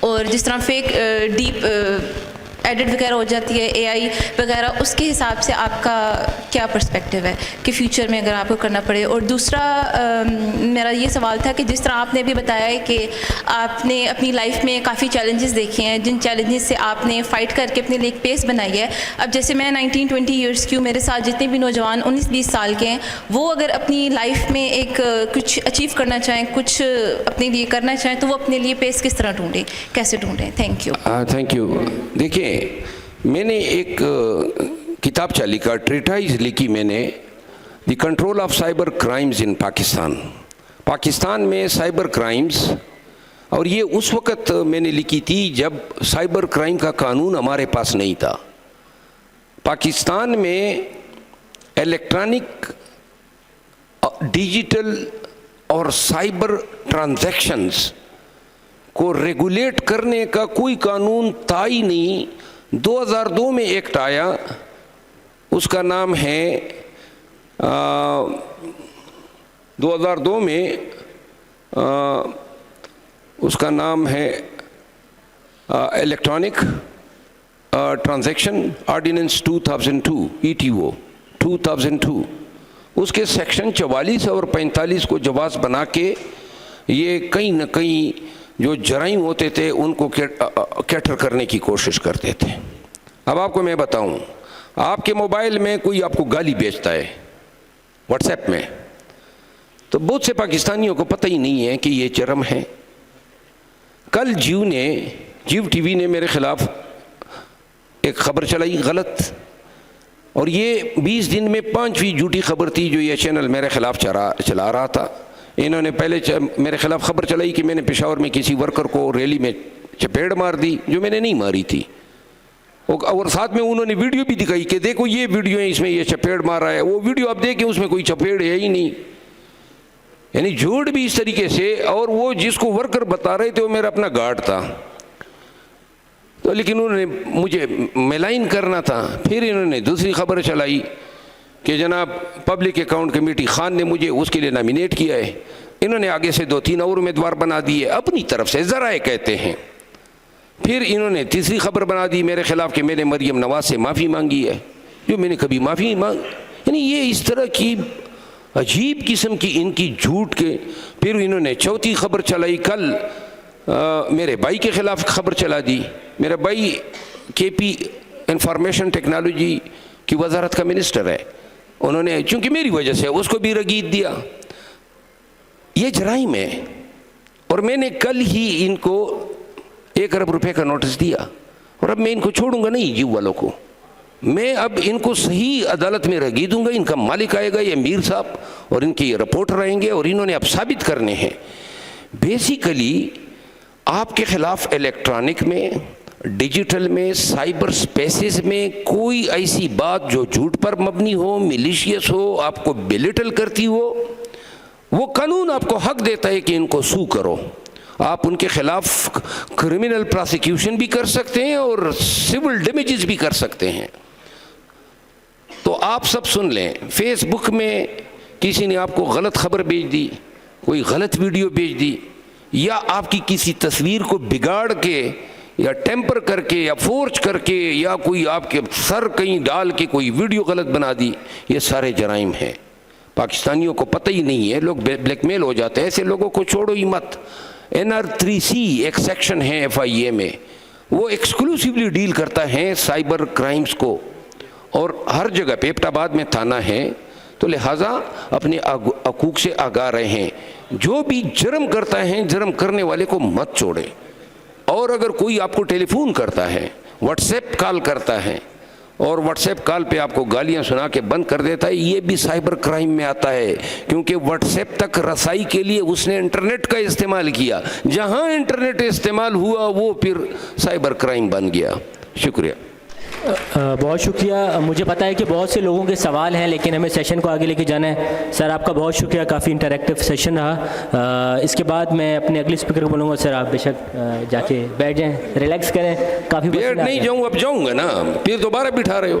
اور جس طرح فیک ڈیپ ایڈٹ وغیرہ ہو جاتی ہے AI وغیرہ, اس کے حساب سے آپ کا کیا پرسپیکٹیو ہے کہ فیوچر میں اگر آپ کو کرنا پڑے؟ اور دوسرا میرا یہ سوال تھا کہ جس طرح آپ نے بھی بتایا ہے کہ آپ نے اپنی لائف میں کافی چیلنجز دیکھے ہیں, جن چیلنجز سے آپ نے فائٹ کر کے اپنے لیے ایک پیس بنائی ہے. اب جیسے میں 19-20 ایئرس کی ہوں, میرے ساتھ جتنے بھی نوجوان 19-20 سال کے ہیں, وہ اگر اپنی لائف میں ایک کچھ اچیو کرنا چاہیں, کچھ اپنے لیے کرنا چاہیں, تو وہ اپنے لیے پیس کس طرح ڈھونڈیں, کیسے ڈھونڈیں؟ Thank you. Thank you. دیکھیں, میں نے ایک کتابچہ لکھا, ٹریٹائز لکھی میں نے, the control of cyber crimes ان پاکستان. پاکستان میں سائبر کرائمز, اور یہ اس وقت میں نے لکھی تھی جب سائبر کرائم کا قانون ہمارے پاس نہیں تھا. پاکستان میں الیکٹرانک, ڈیجیٹل اور سائبر ٹرانزیکشنز کو ریگولیٹ کرنے کا کوئی قانون تھا ہی نہیں. 2002 میں ایکٹ آیا, اس کا نام ہے 2002 میں اس کا نام ہے الیکٹرانک ٹرانزیکشن آرڈیننس 2002 ETO 2002. اس کے سیکشن 44 اور 45 کو جواز بنا کے یہ کہیں نہ کہیں جو جرائم ہوتے تھے ان کو کیٹر کرنے کی کوشش کرتے تھے. اب آپ کو میں بتاؤں, آپ کے موبائل میں کوئی آپ کو گالی بھیجتا ہے واٹس ایپ میں, تو بہت سے پاکستانیوں کو پتہ ہی نہیں ہے کہ یہ جرم ہے. کل جیو ٹی وی نے میرے خلاف ایک خبر چلائی غلط, اور یہ 20 دن میں 5ویں جھوٹی خبر تھی جو یہ چینل میرے خلاف چلا رہا تھا. انہوں نے پہلے میرے خلاف خبر چلائی کہ میں نے پشاور میں کسی ورکر کو ریلی میں چپیڑ مار دی, جو میں نے نہیں ماری تھی, اور ساتھ میں انہوں نے ویڈیو بھی دکھائی کہ دیکھو یہ ویڈیو ہے, اس میں یہ چپیڑ مار رہا ہے. وہ ویڈیو آپ دیکھیں, اس میں کوئی چپیڑ ہے ہی نہیں. یعنی جھوٹ بھی اس طریقے سے, اور وہ جس کو ورکر بتا رہے تھے وہ میرا اپنا گارڈ تھا. تو لیکن انہوں نے مجھے ملائن کرنا تھا. پھر انہوں نے دوسری خبر چلائی کہ جناب پبلک اکاؤنٹ کمیٹی خان نے مجھے اس کے لیے نامینیٹ کیا ہے. انہوں نے آگے سے 2-3 اور امیدوار بنا دیے اپنی طرف سے, ذرائع کہتے ہیں. پھر انہوں نے تیسری خبر بنا دی میرے خلاف کہ میں نے مریم نواز سے معافی مانگی ہے, جو میں نے کبھی معافی یعنی یہ اس طرح کی عجیب قسم کی ان کی جھوٹ کے. پھر انہوں نے چوتھی خبر چلائی, کل میرے بھائی کے خلاف خبر چلا دی. میرا بھائی KP انفارمیشن ٹیکنالوجی کی وزارت کا منسٹر ہے, انہوں نے چونکہ میری وجہ سے اس کو بھی رگید دیا. یہ جرائم ہے, اور میں نے کل ہی ان کو 1 ارب روپے کا نوٹس دیا, اور اب میں ان کو چھوڑوں گا نہیں جیو والوں کو. میں اب ان کو صحیح عدالت میں رگیدوں گا. ان کا مالک آئے گا یہ میر صاحب, اور ان کے رپورٹر آئیں گے, اور انہوں نے اب ثابت کرنے ہیں. بیسیکلی آپ کے خلاف الیکٹرانک میں, ڈیجیٹل میں, سائبر سپیسز میں کوئی ایسی بات جو جھوٹ پر مبنی ہو, میلیشیس ہو, آپ کو بیلیٹل کرتی ہو, وہ قانون آپ کو حق دیتا ہے کہ ان کو سو کرو. آپ ان کے خلاف کرمنل پراسیکیوشن بھی کر سکتے ہیں اور سول ڈیمیجز بھی کر سکتے ہیں. تو آپ سب سن لیں, فیس بک میں کسی نے آپ کو غلط خبر بھیج دی, کوئی غلط ویڈیو بھیج دی, یا آپ کی کسی تصویر کو بگاڑ کے یا ٹیمپر کر کے یا فورج کر کے یا کوئی آپ کے سر کہیں ڈال کے کوئی ویڈیو غلط بنا دی, یہ سارے جرائم ہیں. پاکستانیوں کو پتہ ہی نہیں ہے, لوگ بلیک میل ہو جاتے ہیں. ایسے لوگوں کو چھوڑو ہی مت. NR3C ایک سیکشن ہے FIA میں, وہ ایکسکلوسیولی ڈیل کرتا ہے سائبر کرائمز کو, اور ہر جگہ پہ ایبٹ آباد میں تھانہ ہے. تو لہٰذا اپنے حقوق سے آگاہ رہے ہیں. جو بھی جرم کرتا ہے, جرم کرنے والے کو مت چھوڑے. اور اگر کوئی آپ کو ٹیلی فون کرتا ہے, واٹس ایپ کال کرتا ہے, اور واٹس ایپ کال پہ آپ کو گالیاں سنا کے بند کر دیتا ہے, یہ بھی سائبر کرائم میں آتا ہے. کیونکہ واٹس ایپ تک رسائی کے لیے اس نے انٹرنیٹ کا استعمال کیا. جہاں انٹرنیٹ استعمال ہوا وہ پھر سائبر کرائم بن گیا. شکریہ. بہت شکریہ. مجھے پتہ ہے کہ بہت سے لوگوں کے سوال ہیں, لیکن ہمیں سیشن کو آگے لے کے جانا ہے. سر آپ کا بہت شکریہ, کافی انٹریکٹیو سیشن رہا. اس کے بعد میں اپنے اگلے اسپیکر کو بولوں گا, سر آپ بے شک جا کے بیٹھ جائیں, ریلیکس کریں. کافی بیٹھ نہیں جاؤں, اب جاؤں گا نا, پھر دوبارہ بٹھا رہے ہو.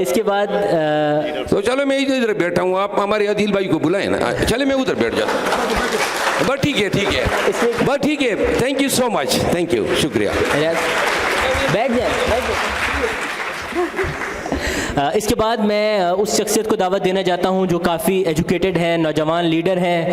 اس کے بعد تو چلو میں ادھر بیٹھا ہوں, آپ ہمارے عادل بھائی کو بلائیں نا, چلے میں ادھر بیٹھ جاتا ہوں. بس ٹھیک ہے, بس ٹھیک ہے, thank you so much, thank you, شکریہ. بیٹھ جائیں. اس کے بعد میں اس شخصیت کو دعوت دینا چاہتا ہوں جو کافی ایجوکیٹڈ ہیں, نوجوان لیڈر ہیں,